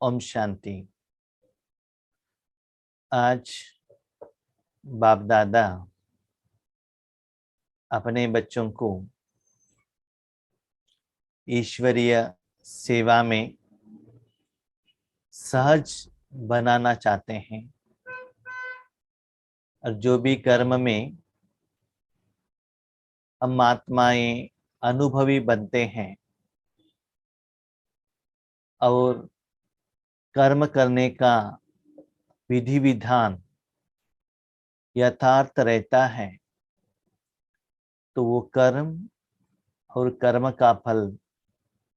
ओम शांति। आज बाप दादा अपने बच्चों को ईश्वरीय सेवा में सहज बनाना चाहते हैं और जो भी कर्म में हम आत्माएं अनुभवी बनते हैं और कर्म करने का विधि विधान यथार्थ रहता है तो वो कर्म और कर्म का फल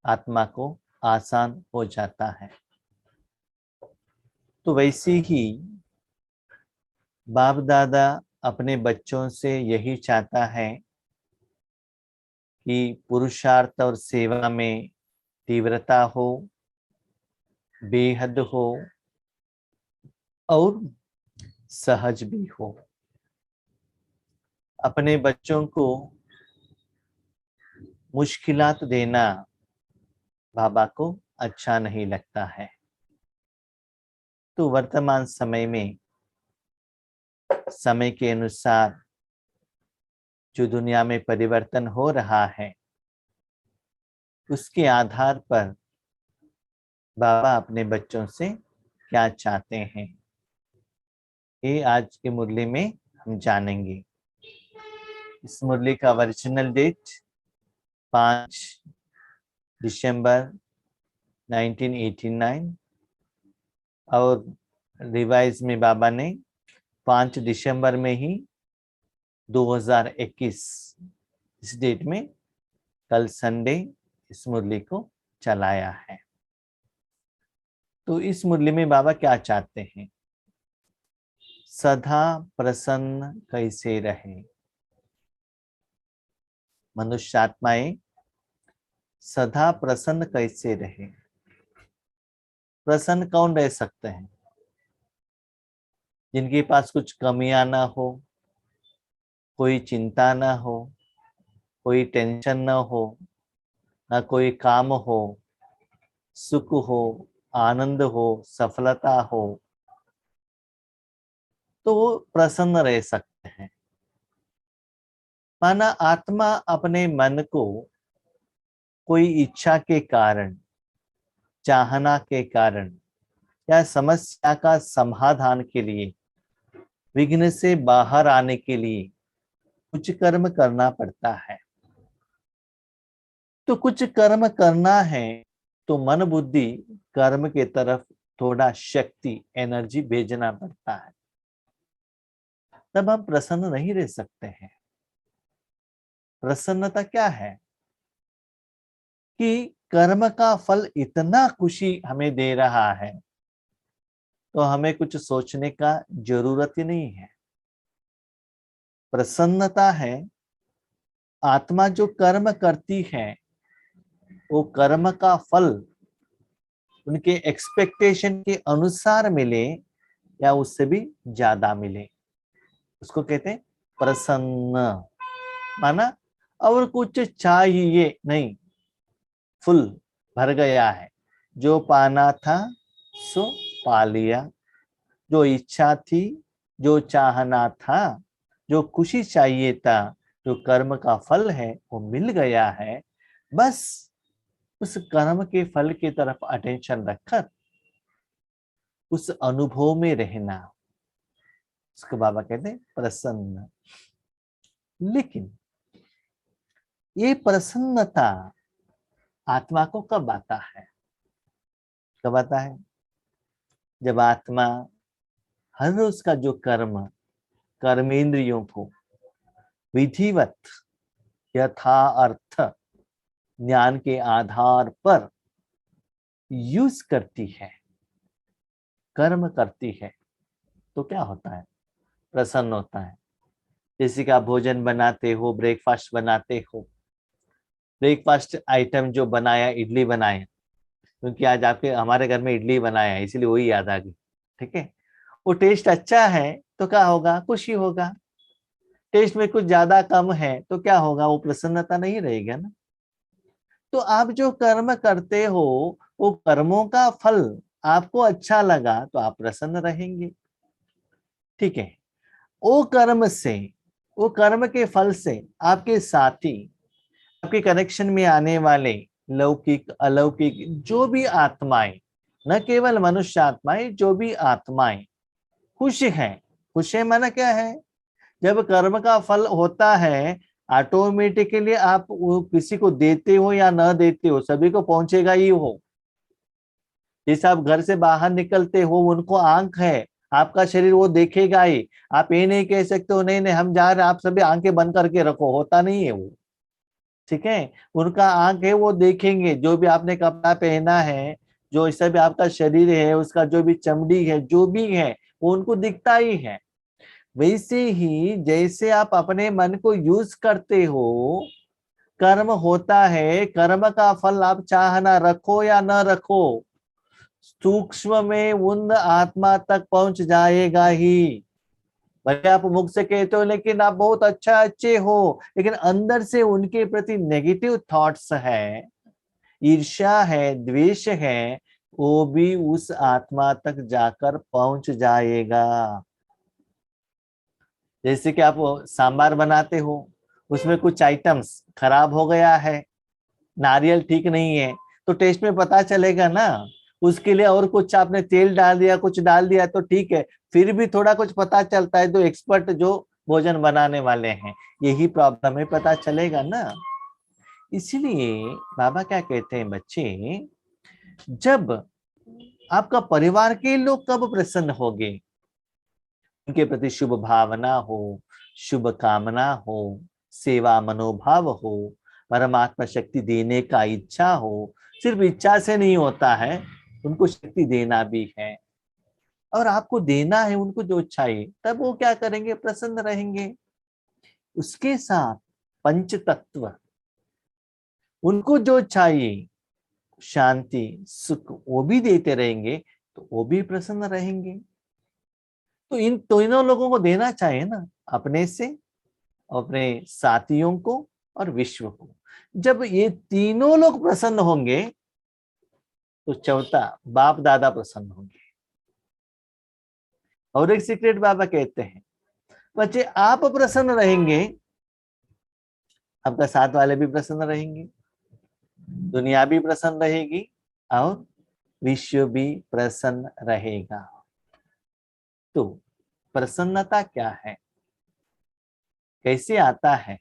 आत्मा को आसान हो जाता है। तो वैसे ही बाप दादा अपने बच्चों से यही चाहता है कि पुरुषार्थ और सेवा में तीव्रता हो, बेहद हो और सहज भी हो। अपने बच्चों को मुश्किलात देना बाबा को अच्छा नहीं लगता है। तो वर्तमान समय में समय के अनुसार जो दुनिया में परिवर्तन हो रहा है उसके आधार पर बाबा अपने बच्चों से क्या चाहते हैं ये आज की मुरली में हम जानेंगे। इस मुरली का ओरिजिनल डेट 5 दिसंबर 1989 और रिवाइज में बाबा ने 5 दिसंबर में ही 2021 इस डेट में कल संडे इस मुरली को चलाया है। तो इस मुरली में बाबा क्या चाहते हैं? सदा प्रसन्न कैसे रहे। मनुष्य आत्माएं सदा प्रसन्न कैसे रहे। प्रसन्न कौन रह सकते हैं? जिनके पास कुछ कमियां ना हो, कोई चिंता ना हो, कोई टेंशन ना हो, ना कोई काम हो, सुख हो, आनंद हो, सफलता हो, तो वो प्रसन्न रह सकते हैं। माना आत्मा अपने मन को कोई इच्छा के कारण, चाहना के कारण या समस्या का समाधान के लिए, विघ्न से बाहर आने के लिए कुछ कर्म करना पड़ता है। तो कुछ कर्म करना है तो मन बुद्धि कर्म के तरफ थोड़ा शक्ति एनर्जी भेजना पड़ता है, तब हम प्रसन्न नहीं रह सकते हैं। प्रसन्नता क्या है कि कर्म का फल इतना खुशी हमें दे रहा है तो हमें कुछ सोचने का जरूरत ही नहीं है। प्रसन्नता है आत्मा जो कर्म करती है वो कर्म का फल उनके एक्सपेक्टेशन के अनुसार मिले या उससे भी ज्यादा मिले, उसको कहते हैं प्रसन्न। माना और कुछ चाहिए नहीं, फुल भर गया है, जो पाना था सो पा लिया, जो इच्छा थी, जो चाहना था, जो खुशी चाहिए था, जो कर्म का फल है वो मिल गया है। बस उस कर्म के फल की तरफ अटेंशन रखकर उस अनुभव में रहना, उसको बाबा कहते हैं प्रसन्न। लेकिन ये प्रसन्नता आत्मा को कब आता है? कब आता है? जब आत्मा हर रोज का जो कर्म, कर्मेंद्रियों को विधिवत यथार्थ ज्ञान के आधार पर यूज करती है, कर्म करती है, तो क्या होता है? प्रसन्न होता है। जैसे कि आप भोजन बनाते हो, ब्रेकफास्ट बनाते हो, ब्रेकफास्ट आइटम जो बनाया, इडली बनाया, क्योंकि आज आपके हमारे घर में इडली बनाया है इसलिए वही याद आ गई। ठीक है, वो टेस्ट अच्छा है तो क्या होगा? खुशी होगा। टेस्ट में कुछ ज्यादा कम है तो क्या होगा? वो प्रसन्नता नहीं रहेगा ना। तो आप जो कर्म करते हो वो कर्मों का फल आपको अच्छा लगा तो आप प्रसन्न रहेंगे। ठीक है। वो कर्म से, वो कर्म के फल से आपके साथी, आपके कनेक्शन में आने वाले लौकिक अलौकिक जो भी आत्माएं, न केवल मनुष्य आत्माएं, जो भी आत्माएं खुश हैं। खुश है माना क्या है? जब कर्म का फल होता है ऑटोमेटिकली आप वो किसी को देते हो या न देते हो, सभी को पहुंचेगा ही हो। जैसे आप घर से बाहर निकलते हो, उनको आंख है, आपका शरीर वो देखेगा ही। आप ये नहीं कह सकते हो नहीं नहीं हम जा रहे, आप सभी आंखें बंद करके रखो, होता नहीं है वो। ठीक है। उनका आंख है, वो देखेंगे जो भी आपने कपड़ा पहना है, जो ऐसा भी आपका शरीर है, उसका जो भी चमड़ी है, जो भी है वो उनको दिखता ही है। वैसे ही जैसे आप अपने मन को यूज करते हो, कर्म होता है, कर्म का फल आप चाहना रखो या न रखो, सूक्ष्म में उन आत्मा तक पहुंच जाएगा ही। भले आप मुख से कहते हो लेकिन आप बहुत अच्छे हो, लेकिन अंदर से उनके प्रति नेगेटिव थॉट्स है, ईर्ष्या है, द्वेष है, वो भी उस आत्मा तक जाकर पहुंच जाएगा। जैसे कि आप सांबार बनाते हो, उसमें कुछ आइटम्स खराब हो गया है, नारियल ठीक नहीं है, तो टेस्ट में पता चलेगा ना। उसके लिए और कुछ आपने तेल डाल दिया, कुछ डाल दिया तो ठीक है, फिर भी थोड़ा कुछ पता चलता है। तो एक्सपर्ट जो भोजन बनाने वाले हैं, यही प्रॉब्लम है, पता चलेगा ना। इसलिए बाबा क्या कहते हैं, बच्चे जब आपका परिवार के लोग कब प्रसन्न होंगे, उनके प्रति शुभ भावना हो, शुभ कामना हो, सेवा मनोभाव हो, परमात्मा शक्ति देने का इच्छा हो। सिर्फ इच्छा से नहीं होता है, उनको शक्ति देना भी है, और आपको देना है उनको जो चाहिए, तब वो क्या करेंगे, प्रसन्न रहेंगे। उसके साथ पंच तत्व, उनको जो चाहिए शांति सुख, वो भी देते रहेंगे, तो वो भी प्रसन्न रहेंगे। तो इन तीनों लोगों को देना चाहिए ना, अपने से, अपने साथियों को और विश्व को। जब ये तीनों लोग प्रसन्न होंगे तो चौथा बाप दादा प्रसन्न होंगे। और एक सीक्रेट बाबा कहते हैं, बच्चे आप प्रसन्न रहेंगे, आपका साथ वाले भी प्रसन्न रहेंगे, दुनिया भी प्रसन्न रहेगी, और विश्व भी प्रसन्न रहेगा। तो प्रसन्नता क्या है, कैसे आता है,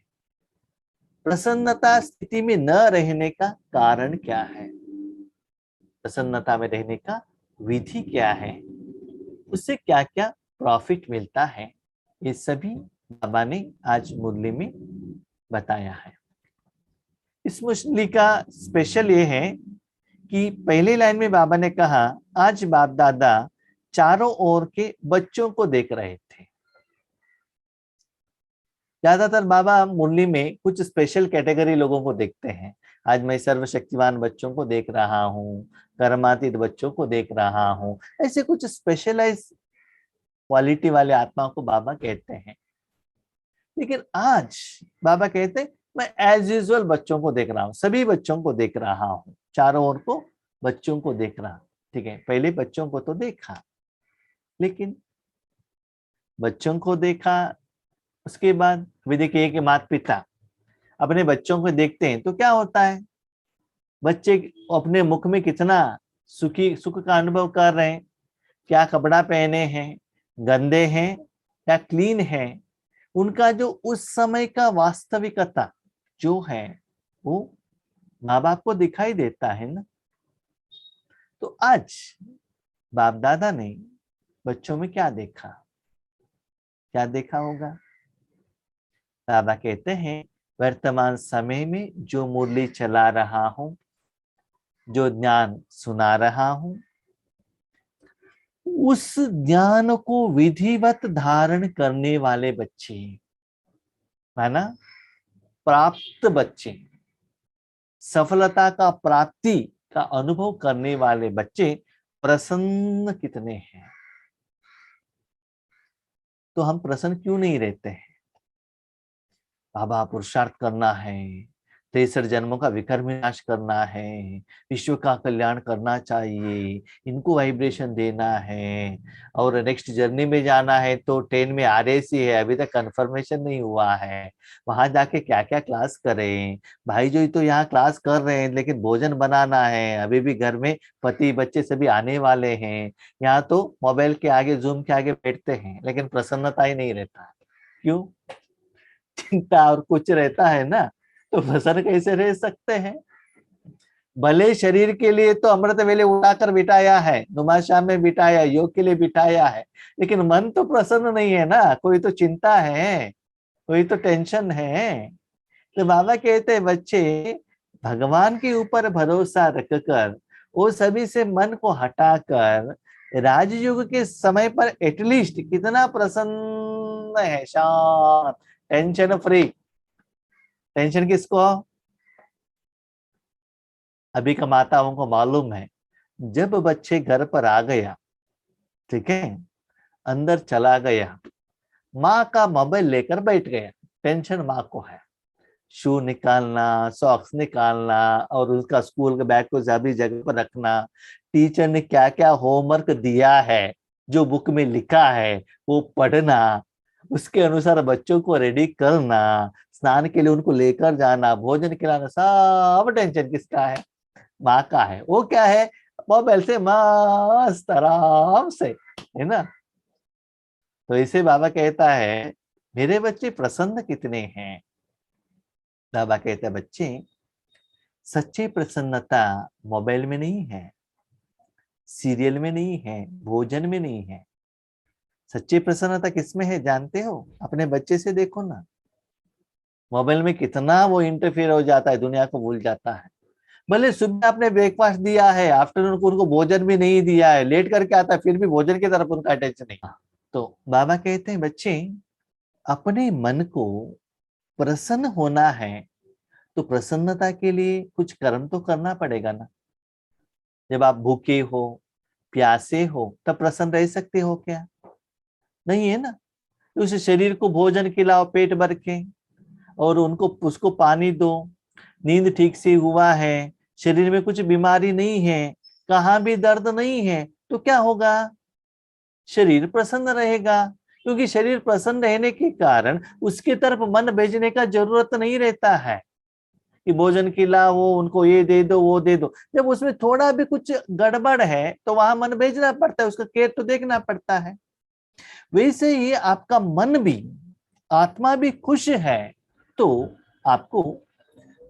प्रसन्नता स्थिति में न रहने का कारण क्या है, प्रसन्नता में रहने का विधि क्या है, उससे क्या क्या प्रॉफिट मिलता है, ये सभी बाबा ने आज मुरली में बताया है। इस मुरली का स्पेशल ये है कि पहली लाइन में बाबा ने कहा, आज बाप दादा चारों ओर के बच्चों को देख रहे थे। ज्यादातर बाबा मुरली में कुछ स्पेशल कैटेगरी लोगों को देखते हैं। आज मैं सर्वशक्तिवान बच्चों को देख रहा हूँ, कर्मातीत बच्चों को देख रहा हूँ, ऐसे कुछ स्पेशलाइज क्वालिटी वाले आत्माओं को बाबा कहते हैं। लेकिन आज बाबा कहते हैं, मैं एज यूजुअल बच्चों को देख रहा हूँ, सभी बच्चों को देख रहा हूँ, चारों ओर को बच्चों को देख रहा। ठीक है, पहले बच्चों को तो देखा, लेकिन बच्चों को देखा, उसके बाद भी देखिए कि माता पिता अपने बच्चों को देखते हैं तो क्या होता है, बच्चे अपने मुख में कितना सुखी सुख का अनुभव कर रहे हैं, क्या कपड़ा पहने हैं, गंदे हैं या क्लीन है, उनका जो उस समय का वास्तविकता जो है वो माँ बाप को दिखाई देता है ना। तो आज बाप दादा ने बच्चों में क्या देखा, क्या देखा होगा? बाबा कहते हैं, वर्तमान समय में जो मुरली चला रहा हूं, जो ज्ञान सुना रहा हूं, उस ज्ञान को विधिवत धारण करने वाले बच्चे, है ना, प्राप्त बच्चे, सफलता का प्राप्ति का अनुभव करने वाले बच्चे प्रसन्न कितने हैं। तो हम प्रसन्न क्यों नहीं रहते हैं? बाबा पुरुषार्थ करना है, 63 जन्मों का विकर्म विनाश करना है, विश्व का कल्याण करना चाहिए, इनको वाइब्रेशन देना है, और नेक्स्ट जर्नी में जाना है तो 10 में RAC है, अभी तक कंफर्मेशन नहीं हुआ है, वहां जाके क्या क्या क्लास करें। भाई जो तो यहाँ क्लास कर रहे हैं लेकिन भोजन बनाना है, अभी भी घर में पति बच्चे सभी आने वाले हैं, यहाँ तो मोबाइल के आगे जूम के आगे बैठते हैं लेकिन प्रसन्नता ही नहीं रहता। क्यों? चिंता और कुछ रहता है ना, तो प्रसन्न कैसे रह सकते हैं? भले शरीर के लिए तो अमृत वेले उठाकर बिठाया है, नुमाशाह में बिठाया, योग के लिए बिठाया है, लेकिन मन तो प्रसन्न नहीं है ना, कोई तो चिंता है, कोई तो टेंशन है। तो बाबा कहते हैं बच्चे भगवान के ऊपर भरोसा रखकर वो सभी से मन को हटाकर राजयोग के समय पर एटलीस्ट कितना प्रसन्न है, शांत, टेंशन फ्री। टेंशन किसको? अभी का माताओं को मालूम है, जब बच्चे घर पर आ गया, ठीक है, अंदर चला गया, माँ का मोबाइल लेकर बैठ गया, टेंशन माँ को है, शू निकालना, सॉक्स निकालना, और उसका स्कूल के बैग को सभी जगह पर रखना, टीचर ने क्या क्या होमवर्क दिया है, जो बुक में लिखा है वो पढ़ना, उसके अनुसार बच्चों को रेडी करना, स्नान के लिए उनको लेकर जाना, भोजन खिलाना, सब टेंशन किसका है? माँ का है। वो क्या है? मोबाइल से मस्त आराम से, है ना। तो इसे बाबा कहता है मेरे बच्चे प्रसन्न कितने हैं। बाबा कहते हैं बच्चे सच्ची प्रसन्नता मोबाइल में नहीं है, सीरियल में नहीं है, भोजन में नहीं है। सच्ची प्रसन्नता किसमें है जानते हो? अपने बच्चे से देखो ना, मोबाइल में कितना वो इंटरफेयर हो जाता है, दुनिया को भूल जाता है। भले सुबह आपने ब्रेकफास्ट दिया है, आफ्टरनून को उनको भोजन भी नहीं दिया है, लेट करके आता है, फिर भी भोजन की तरफ उनका अटेंशन नहीं। तो बाबा कहते हैं बच्चे अपने मन को प्रसन्न होना है तो प्रसन्नता के लिए कुछ कर्म तो करना पड़ेगा ना। जब आप भूखे हो, प्यासे हो, तब प्रसन्न रह सकते हो क्या? नहीं है ना। तो उस शरीर को भोजन खिलाओ पेट भर के, और उनको उसको पानी दो, नींद ठीक से हुआ है, शरीर में कुछ बीमारी नहीं है, कहाँ भी दर्द नहीं है, तो क्या होगा? शरीर प्रसन्न रहेगा, क्योंकि शरीर प्रसन्न रहने के कारण उसके तरफ मन भेजने का जरूरत नहीं रहता है कि भोजन खिलाओ, उनको ये दे दो वो दे दो। जब उसमें थोड़ा भी कुछ गड़बड़ है तो वहां मन भेजना पड़ता है, उसका केयर तो देखना पड़ता है। वैसे ही आपका मन भी, आत्मा भी खुश है तो आपको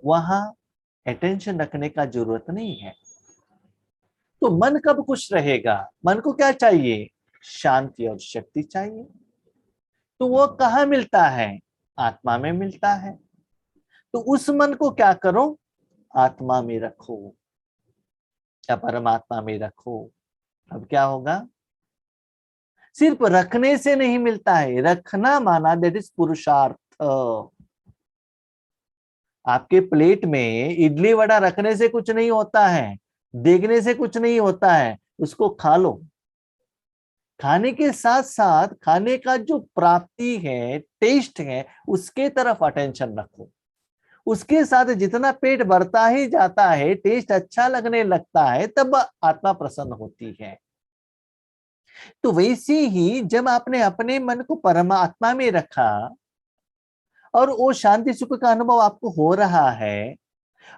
वहां अटेंशन रखने का जरूरत नहीं है। तो मन कब खुश रहेगा? मन को क्या चाहिए? शांति और शक्ति चाहिए। तो वो कहाँ मिलता है? आत्मा में मिलता है। तो उस मन को क्या करो? आत्मा में रखो या परमात्मा में रखो। अब क्या होगा? सिर्फ रखने से नहीं मिलता है, रखना माना दैट इज पुरुषार्थ। आपके प्लेट में इडली वड़ा रखने से कुछ नहीं होता है, देखने से कुछ नहीं होता है, उसको खा लो। खाने के साथ साथ खाने का जो प्राप्ति है, टेस्ट है, उसके तरफ अटेंशन रखो। उसके साथ जितना पेट भरता ही जाता है, टेस्ट अच्छा लगने लगता है, तब आत्मा प्रसन्न होती है। तो वैसे ही जब आपने अपने मन को परमात्मा में रखा और वो शांति सुख का अनुभव आपको हो रहा है,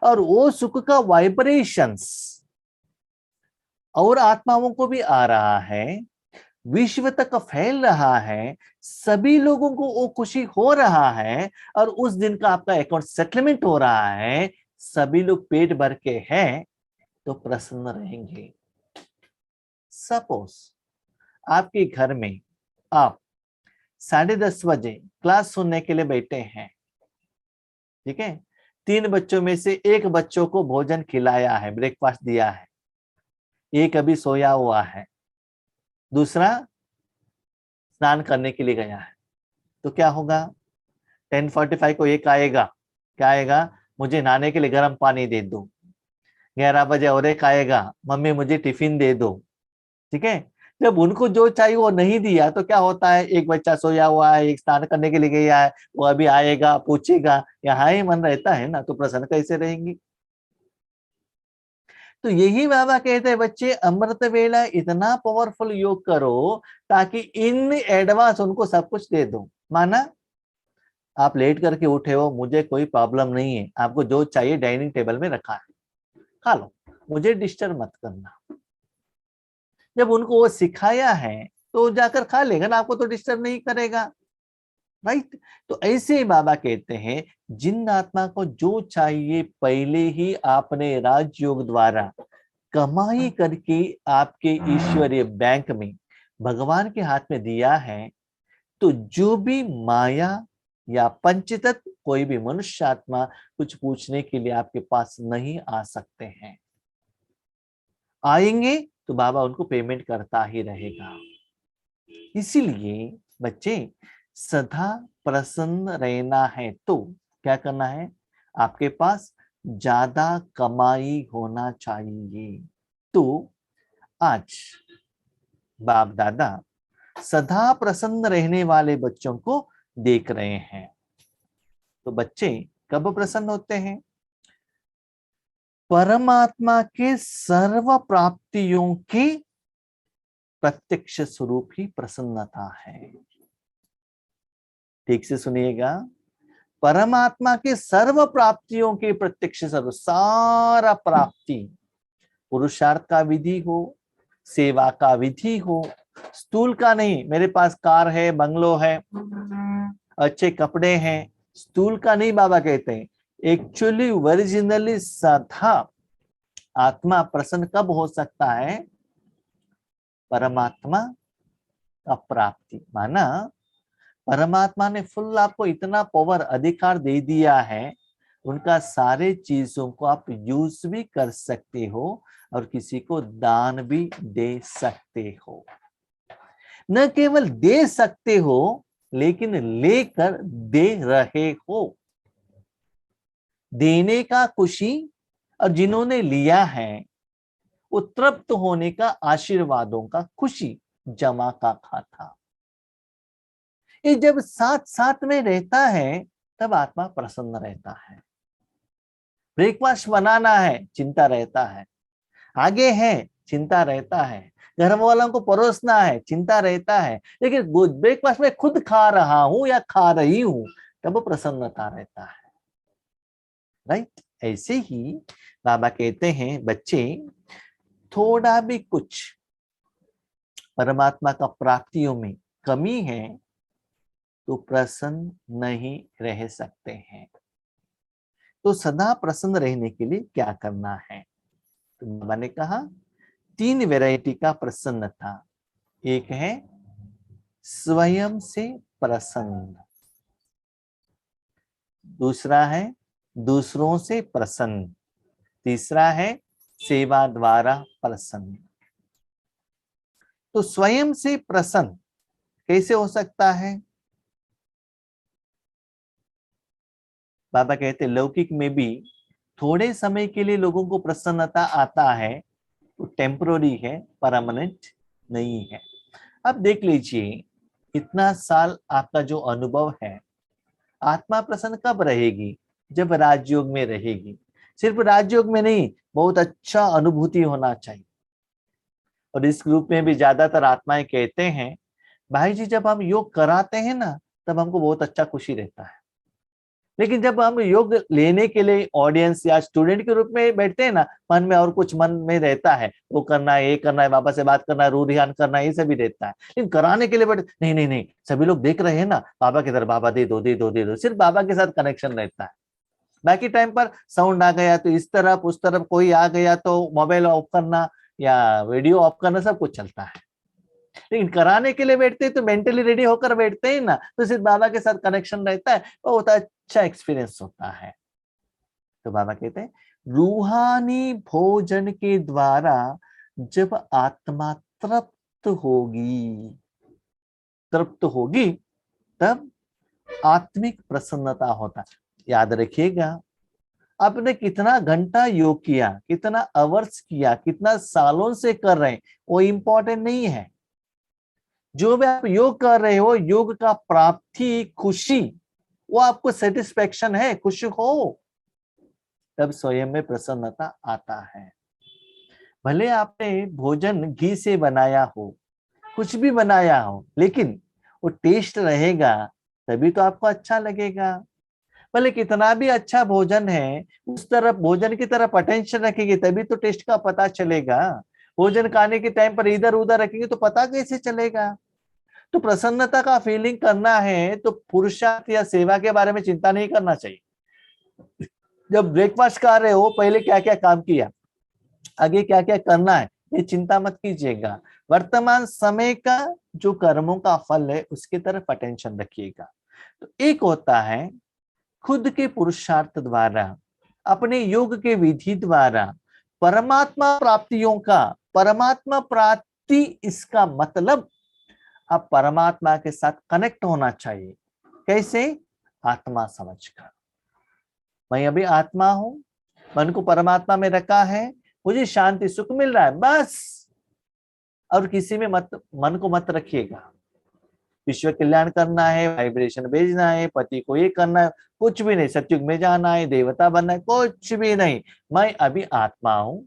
और वो सुख का वाइब्रेशंस और आत्माओं को भी आ रहा है, विश्व तक फैल रहा है, सभी लोगों को वो खुशी हो रहा है, और उस दिन का आपका अकाउंट सेटलमेंट हो रहा है, सभी लोग पेट भर के हैं, तो प्रसन्न रहेंगे। सपोज आपके घर में आप 10:30 बजे क्लास सुनने के लिए बैठे हैं, ठीक है, 3 बच्चों में से एक बच्चों को भोजन खिलाया है, ब्रेकफास्ट दिया है, एक अभी सोया हुआ है, दूसरा स्नान करने के लिए गया है। तो क्या होगा? 10:45 को एक आएगा, क्या आएगा? मुझे नहाने के लिए गर्म पानी दे दो। 11 बजे और एक आएगा, मम्मी मुझे टिफिन दे दो। ठीक है, जब उनको जो चाहिए वो नहीं दिया तो क्या होता है, एक बच्चा सोया हुआ है, एक स्नान करने के लिए गया है, वो अभी आएगा पूछेगा, यहाँ ही मन रहता है ना, तो प्रसन्न कैसे रहेंगी। तो यही बाबा कहते हैं बच्चे अमृत वेला इतना पावरफुल योग करो ताकि इन एडवांस उनको सब कुछ दे दो। माना आप लेट करके उठे हो, मुझे कोई प्रॉब्लम नहीं है, आपको जो चाहिए डाइनिंग टेबल में रखा है, खा लो, मुझे डिस्टर्ब मत करना। जब उनको वो सिखाया है तो जाकर खा लेगा ना, आपको तो डिस्टर्ब नहीं करेगा, राइट। तो ऐसे ही बाबा कहते हैं जिन आत्मा को जो चाहिए पहले ही आपने राजयोग द्वारा कमाई करके आपके ईश्वरीय बैंक में भगवान के हाथ में दिया है, तो जो भी माया या पंचतत्व कोई भी मनुष्य आत्मा कुछ पूछने के लिए आपके पास नहीं आ सकते हैं। आएंगे तो बाबा उनको पेमेंट करता ही रहेगा। इसीलिए बच्चे सदा प्रसन्न रहना है तो क्या करना है, आपके पास ज्यादा कमाई होना चाहिए। तो आज बाप दादा सदा प्रसन्न रहने वाले बच्चों को देख रहे हैं। तो बच्चे कब प्रसन्न होते हैं, परमात्मा के सर्व प्राप्तियों की प्रत्यक्ष स्वरूप ही प्रसन्नता है। ठीक से सुनिएगा, परमात्मा के सर्व प्राप्तियों के प्रत्यक्ष सर्व सारा प्राप्ति, पुरुषार्थ का विधि हो, सेवा का विधि हो, स्थूल का नहीं, मेरे पास कार है, बंगलो है, अच्छे कपड़े हैं, स्थूल का नहीं बाबा कहते हैं। एक्चुअली ओरिजिनली सदा आत्मा प्रसन्न कब हो सकता है, परमात्मा का प्राप्ति। माना परमात्मा ने फुल आपको इतना पावर अधिकार दे दिया है, उनका सारे चीजों को आप यूज भी कर सकते हो और किसी को दान भी दे सकते हो। न केवल दे सकते हो लेकिन लेकर दे रहे हो। देने का खुशी और जिन्होंने लिया है वो तृप्त होने का आशीर्वादों का खुशी जमा का खाता। ये जब साथ साथ में रहता है तब आत्मा प्रसन्न रहता है। ब्रेकफास्ट बनाना है चिंता रहता है, आगे है चिंता रहता है, घर वालों को परोसना है चिंता रहता है, लेकिन ब्रेकफास्ट में खुद खा रहा हूं या खा रही हूं तब प्रसन्नता रहता है, राइट। ऐसे ही बाबा कहते हैं बच्चे थोड़ा भी कुछ परमात्मा का प्राप्तियों में कमी है तो प्रसन्न नहीं रह सकते हैं। तो सदा प्रसन्न रहने के लिए क्या करना है, तो बाबा ने कहा 3 वैरायटी का प्रसन्नता। एक है स्वयं से प्रसन्न, दूसरा है दूसरों से प्रसन्न, तीसरा है सेवा द्वारा प्रसन्न। तो स्वयं से प्रसन्न कैसे हो सकता है, बाबा कहते लौकिक में भी थोड़े समय के लिए लोगों को प्रसन्नता आता है, तो टेम्पररी है, परमानेंट नहीं है। अब देख लीजिए इतना साल आपका जो अनुभव है, आत्मा प्रसन्न कब रहेगी, जब राजयोग में रहेगी। सिर्फ राजयोग में नहीं, बहुत अच्छा अनुभूति होना चाहिए। और इस ग्रुप में भी ज्यादातर आत्माएं कहते हैं भाई जी जब हम योग कराते हैं ना तब हमको बहुत अच्छा खुशी रहता है, लेकिन जब हम योग लेने के लिए ऑडियंस या स्टूडेंट के रूप में बैठते हैं ना, मन में और कुछ मन में रहता है, वो करना है, ये करना है, बाबा से बात करना है, रू ध्यान करना है, ये सभी रहता है। लेकिन कराने के लिए बैठ नहीं नहीं नहीं, सभी लोग देख रहे हैं ना, बाबा की तरफ, बाबा दे दो दे दो दे दो, सिर्फ बाबा के साथ कनेक्शन रहता है। बाकी टाइम पर साउंड आ गया तो इस तरफ उस तरफ, कोई आ गया तो मोबाइल ऑफ करना या वीडियो ऑफ करना, सब कुछ चलता है। लेकिन कराने के लिए बैठते हैं तो मेंटली रेडी होकर बैठते हैं ना, तो सिर्फ बाबा के साथ कनेक्शन रहता है, बहुत अच्छा एक्सपीरियंस होता है। तो बाबा कहते हैं रूहानी भोजन के द्वारा जब आत्मा तृप्त होगी तब आत्मिक प्रसन्नता होता है। याद रखिएगा आपने कितना घंटा योग किया, कितना आवर्स किया, कितना सालों से कर रहे हैं, वो इंपॉर्टेंट नहीं है। जो भी आप योग कर रहे हो, योग का प्राप्ति, खुशी, वो आपको सेटिस्फेक्शन है, खुशी हो, तब स्वयं में प्रसन्नता आता है। भले आपने भोजन घी से बनाया हो, कुछ भी बनाया हो, लेकिन वो टेस्ट रहेगा तभी तो आपको अच्छा लगेगा। भले कितना भी अच्छा भोजन है, उस तरफ भोजन की तरफ अटेंशन रखेंगे तभी तो टेस्ट का पता चलेगा। भोजन खाने के टाइम पर इधर उधर रखेंगे तो पता कैसे चलेगा। तो प्रसन्नता का फीलिंग करना है तो पुरुषार्थ या सेवा के बारे में चिंता नहीं करना चाहिए। जब ब्रेकफास्ट खा रहे हो, पहले क्या क्या काम किया, आगे क्या क्या करना है, ये चिंता मत कीजिएगा। वर्तमान समय का जो कर्मों का फल है उसकी तरफ अटेंशन रखिएगा। तो एक होता है खुद के पुरुषार्थ द्वारा, अपने योग के विधि द्वारा परमात्मा प्राप्तियों का, परमात्मा प्राप्ति, इसका मतलब आप परमात्मा के साथ कनेक्ट होना चाहिए। कैसे? आत्मा समझकर, मैं अभी आत्मा हूं, मन को परमात्मा में रखा है, मुझे शांति सुख मिल रहा है, बस। और किसी में मत, मन को मत रखिएगा। विश्व कल्याण करना है, वाइब्रेशन भेजना है, पति को ये करना है, कुछ भी नहीं। सत्युग में जाना है, देवता बनना है, कुछ भी नहीं। मैं अभी आत्मा हूं,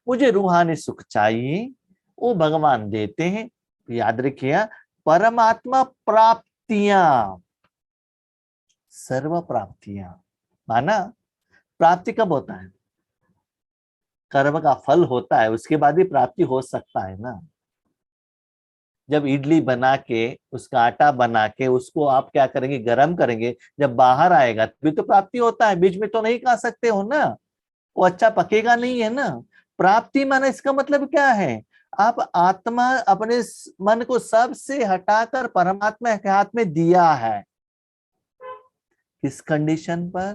मुझे रूहानी सुख चाहिए, वो भगवान देते हैं। याद रखिए, परमात्मा प्राप्तियां, सर्व प्राप्तियां, माना प्राप्ति कब होता है? कर्म का फल होता है, उसके बाद ही प्राप्ति हो सकता है ना। जब इडली बना के, उसका आटा बना के, उसको आप क्या करेंगे, गरम करेंगे, जब बाहर आएगा तभी तो प्राप्ति होता है। बीच में तो नहीं खा सकते हो ना, वो अच्छा पकेगा नहीं है ना। प्राप्ति माना इसका मतलब क्या है? आप आत्मा अपने मन को सबसे हटाकर परमात्मा के हाथ में दिया है। किस कंडीशन पर?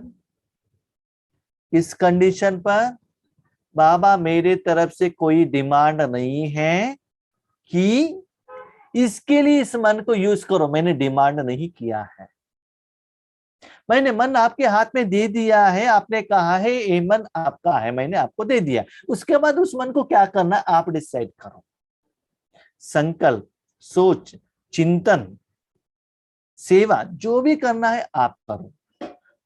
किस कंडीशन पर? बाबा मेरे तरफ से कोई डिमांड नहीं है कि इसके लिए इस मन को यूज करो, मैंने डिमांड नहीं किया है। मैंने मन आपके हाथ में दे दिया है, आपने कहा है ये मन आपका है, मैंने आपको दे दिया। उसके बाद उस मन को क्या करना आप डिसाइड करो। संकल्प, सोच, चिंतन, सेवा, जो भी करना है आप करो।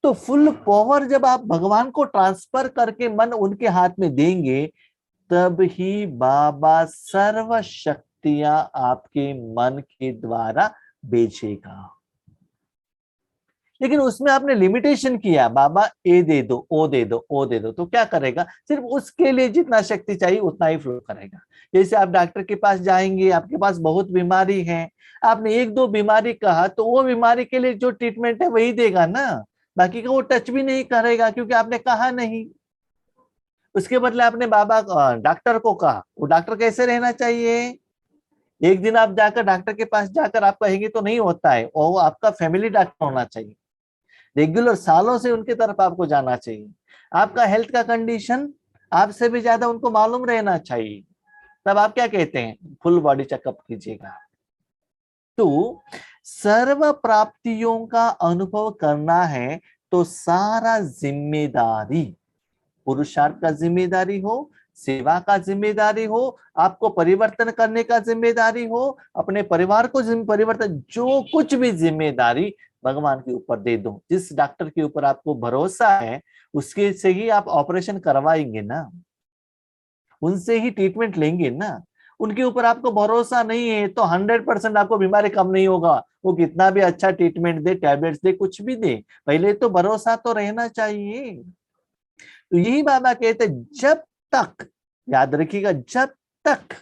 तो फुल पावर जब आप भगवान को ट्रांसफर करके मन उनके हाथ में देंगे, तब ही बाबा सर्व शक्तियां आपके मन के द्वारा भेजेगा। लेकिन उसमें आपने लिमिटेशन किया, बाबा ए दे दो, ओ दे दो, ओ दे दो, तो क्या करेगा? सिर्फ उसके लिए जितना शक्ति चाहिए उतना ही फ्लो करेगा। जैसे आप डॉक्टर के पास जाएंगे, आपके पास बहुत बीमारी है, आपने एक दो बीमारी कहा तो वो बीमारी के लिए जो ट्रीटमेंट है वही देगा ना, बाकी का वो टच भी नहीं करेगा क्योंकि आपने कहा नहीं। उसके बदले आपने बाबा डॉक्टर को कहा, वो डॉक्टर कैसे रहना चाहिए? एक दिन आप जाकर डॉक्टर के पास जाकर आप कहेंगे तो नहीं होता है, वो आपका फैमिली डॉक्टर होना चाहिए। रेगुलर सालों से उनकी तरफ आपको जाना चाहिए। आपका हेल्थ का कंडीशन आपसे भी ज्यादा उनको मालूम रहना चाहिए। तब आप क्या कहते हैं, फुल बॉडी चेकअप कीजिएगा। तो सर्व प्राप्तियों का अनुभव करना है तो सारा जिम्मेदारी, पुरुषार्थ का जिम्मेदारी हो, सेवा का जिम्मेदारी हो, आपको परिवर्तन करने का जिम्मेदारी हो, अपने परिवार को परिवर्तन, जो कुछ भी जिम्मेदारी भगवान के ऊपर दे दो। जिस डॉक्टर के ऊपर आपको भरोसा है उसके से ही आप ऑपरेशन करवाएंगे ना, उनसे ही ट्रीटमेंट लेंगे ना। उनके ऊपर आपको भरोसा नहीं है तो 100% आपको बीमारी कम नहीं होगा, वो कितना भी अच्छा ट्रीटमेंट दे, टैबलेट्स दे, कुछ भी दे, पहले तो भरोसा तो रहना चाहिए। तो यही बाबा कहते, जब तक, याद रखिएगा, जब तक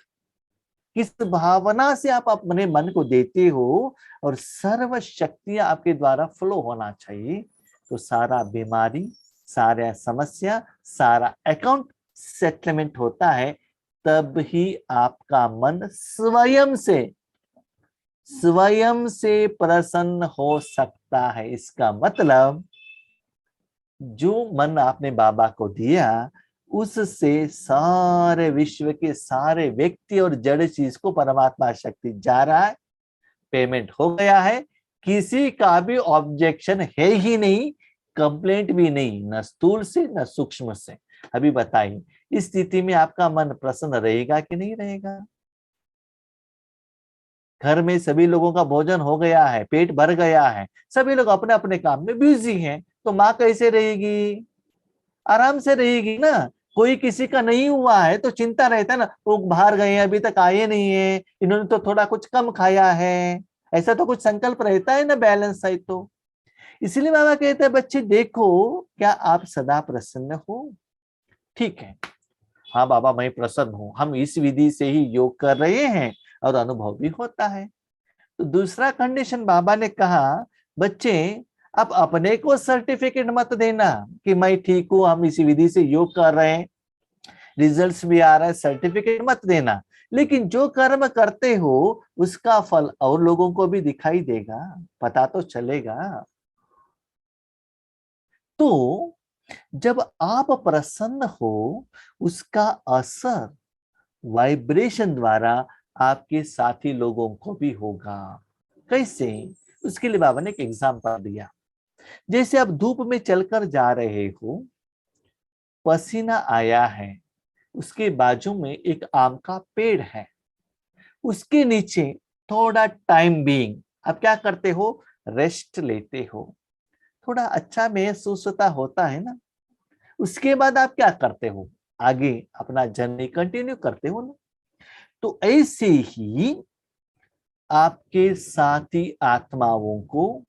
किस भावना से आप अपने मन को देते हो और सर्व शक्तियां आपके द्वारा फ्लो होना चाहिए, तो सारा बीमारी, सारा समस्या, सारा अकाउंट सेटलमेंट होता है। तब ही आपका मन स्वयं से प्रसन्न हो सकता है। इसका मतलब जो मन आपने बाबा को दिया, उससे सारे विश्व के सारे व्यक्ति और जड़ चीज को परमात्मा शक्ति जा रहा है, पेमेंट हो गया है, किसी का भी ऑब्जेक्शन है ही नहीं, कंप्लेंट भी नहीं, न स्थूल से न सूक्ष्म से। अभी बताइए, इस स्थिति में आपका मन प्रसन्न रहेगा कि नहीं रहेगा? घर में सभी लोगों का भोजन हो गया है, पेट भर गया है, सभी लोग अपने अपने काम में बिजी हैं, तो माँ कैसे रहेगी? आराम से रहेगी ना। कोई किसी का नहीं हुआ है तो चिंता रहता है ना, वो बाहर गए हैं, अभी तक आए नहीं है, इन्होंने तो थोड़ा कुछ कम खाया है, ऐसा तो कुछ संकल्प रहता है ना, बैलेंस है तो। इसलिए बाबा कहते हैं बच्चे देखो, क्या आप सदा प्रसन्न हो? ठीक है, हाँ बाबा मैं प्रसन्न हूं, हम इस विधि से ही योग कर रहे हैं और अनुभव भी होता है। तो दूसरा कंडीशन बाबा ने कहा, बच्चे आप अपने को सर्टिफिकेट मत देना कि मैं ठीक हूं, हम इसी विधि से योग कर रहे हैं, रिजल्ट्स भी आ रहा है, सर्टिफिकेट मत देना। लेकिन जो कर्म करते हो उसका फल और लोगों को भी दिखाई देगा, पता तो चलेगा। तो जब आप प्रसन्न हो, उसका असर वाइब्रेशन द्वारा आपके साथी लोगों को भी होगा। कैसे? उसके लिए बाबा ने एक एग्जाम्पल दिया। जैसे आप धूप में चलकर जा रहे हो, पसीना आया है, उसके बाजू में एक आम का पेड़ है, उसके नीचे थोड़ा टाइम बीइंग आप क्या करते हो? रेस्ट लेते हो, थोड़ा अच्छा महसूस होता है ना। उसके बाद आप क्या करते हो? आगे अपना जर्नी कंटिन्यू करते हो ना। तो ऐसे ही आपके साथी आत्माओं को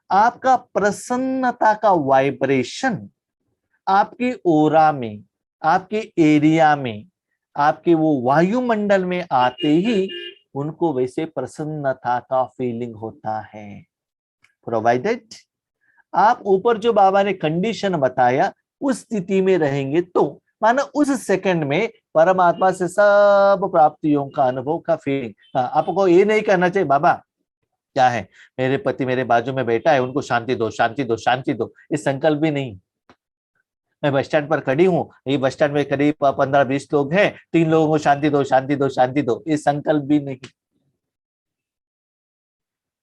आपका प्रसन्नता का वाइब्रेशन आपके ओरा में, आपके एरिया में, आपके वो वायुमंडल में आते ही उनको वैसे प्रसन्नता का फीलिंग होता है। प्रोवाइडेड आप ऊपर जो बाबा ने कंडीशन बताया उस स्थिति में रहेंगे तो मानो उस सेकंड में परमात्मा से सब प्राप्तियों का अनुभव का फीलिंग। आपको ये नहीं करना चाहिए बाबा क्या है, मेरे पति मेरे बाजू में बैठा है, उनको शांति दो शांति दो शांति दो, इस संकल्प भी नहीं। मैं बस स्टैंड पर खड़ी हूँ, ये बस स्टैंड में करीब 15-20 लोग हैं, 3 लोगों को शांति दो शांति दो शांति दो, इस संकल्प भी नहीं।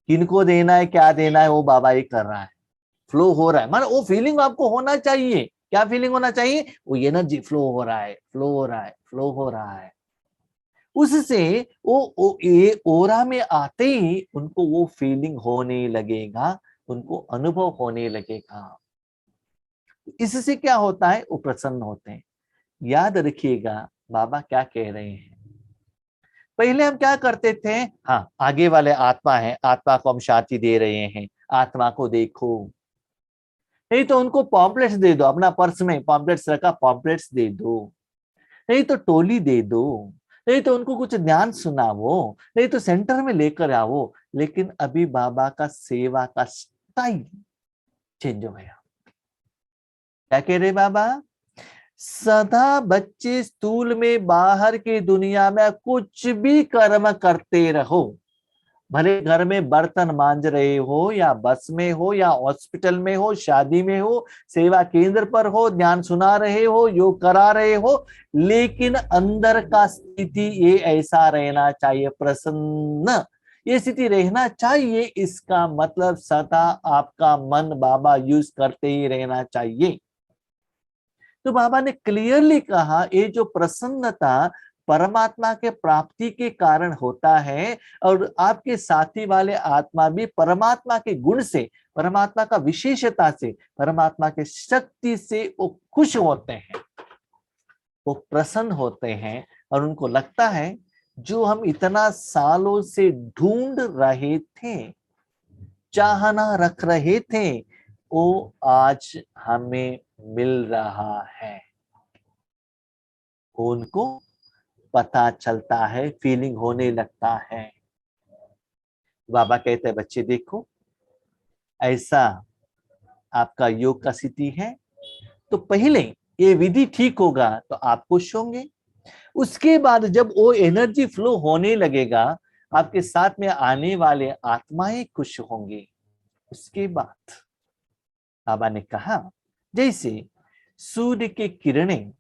किनको देना है क्या देना है वो बाबा ही कर रहा है, फ्लो हो रहा है। मानो वो फीलिंग आपको होना चाहिए। क्या फीलिंग होना चाहिए? वो एनर्जी फ्लो हो रहा है, फ्लो हो रहा है, फ्लो हो रहा है। उससे वो ये ओरा में आते ही उनको वो फीलिंग होने लगेगा, उनको अनुभव होने लगेगा। इससे क्या होता है? वो प्रसन्न होते हैं। याद रखिएगा बाबा क्या कह रहे हैं। पहले हम क्या करते थे? हाँ, आगे वाले आत्मा है, आत्मा को हम शांति दे रहे हैं, आत्मा को देखो। नहीं तो उनको पॉम्पलेट्स दे दो, अपना पर्स में पॉम्पलेट्स रखा, पॉम्पलेट्स दे दो। नहीं तो टोली दे दो, नहीं तो उनको कुछ ज्ञान सुनाओ, नहीं तो सेंटर में लेकर आओ। लेकिन अभी बाबा का सेवा का स्टाइल चेंज हो गया। क्या कह रहे बाबा? सदा बच्चे स्थूल में बाहर की दुनिया में कुछ भी कर्म करते रहो, भले घर में बर्तन मांज रहे हो या बस में हो या हॉस्पिटल में हो, शादी में हो, सेवा केंद्र पर हो, ध्यान सुना रहे हो, योग करा रहे हो, लेकिन अंदर का स्थिति ये ऐसा रहना चाहिए, प्रसन्न ये स्थिति रहना चाहिए। इसका मतलब सदा आपका मन बाबा यूज करते ही रहना चाहिए। तो बाबा ने क्लियरली कहा ये जो प्रसन्नता परमात्मा के प्राप्ति के कारण होता है, और आपके साथी वाले आत्मा भी परमात्मा के गुण से, परमात्मा का विशेषता से, परमात्मा के शक्ति से वो खुश होते हैं, वो प्रसन्न होते हैं। और उनको लगता है जो हम इतना सालों से ढूंढ रहे थे, चाहना रख रहे थे, वो आज हमें मिल रहा है। उनको पता चलता है, फीलिंग होने लगता है। बाबा कहते हैं बच्चे देखो, ऐसा आपका योग का स्थिति है, तो पहले ये विधि ठीक होगा तो आप खुश होंगे। उसके बाद जब वो एनर्जी फ्लो होने लगेगा, आपके साथ में आने वाले आत्माएं खुश होंगे। उसके बाद बाबा ने कहा जैसे सूर्य की किरणें,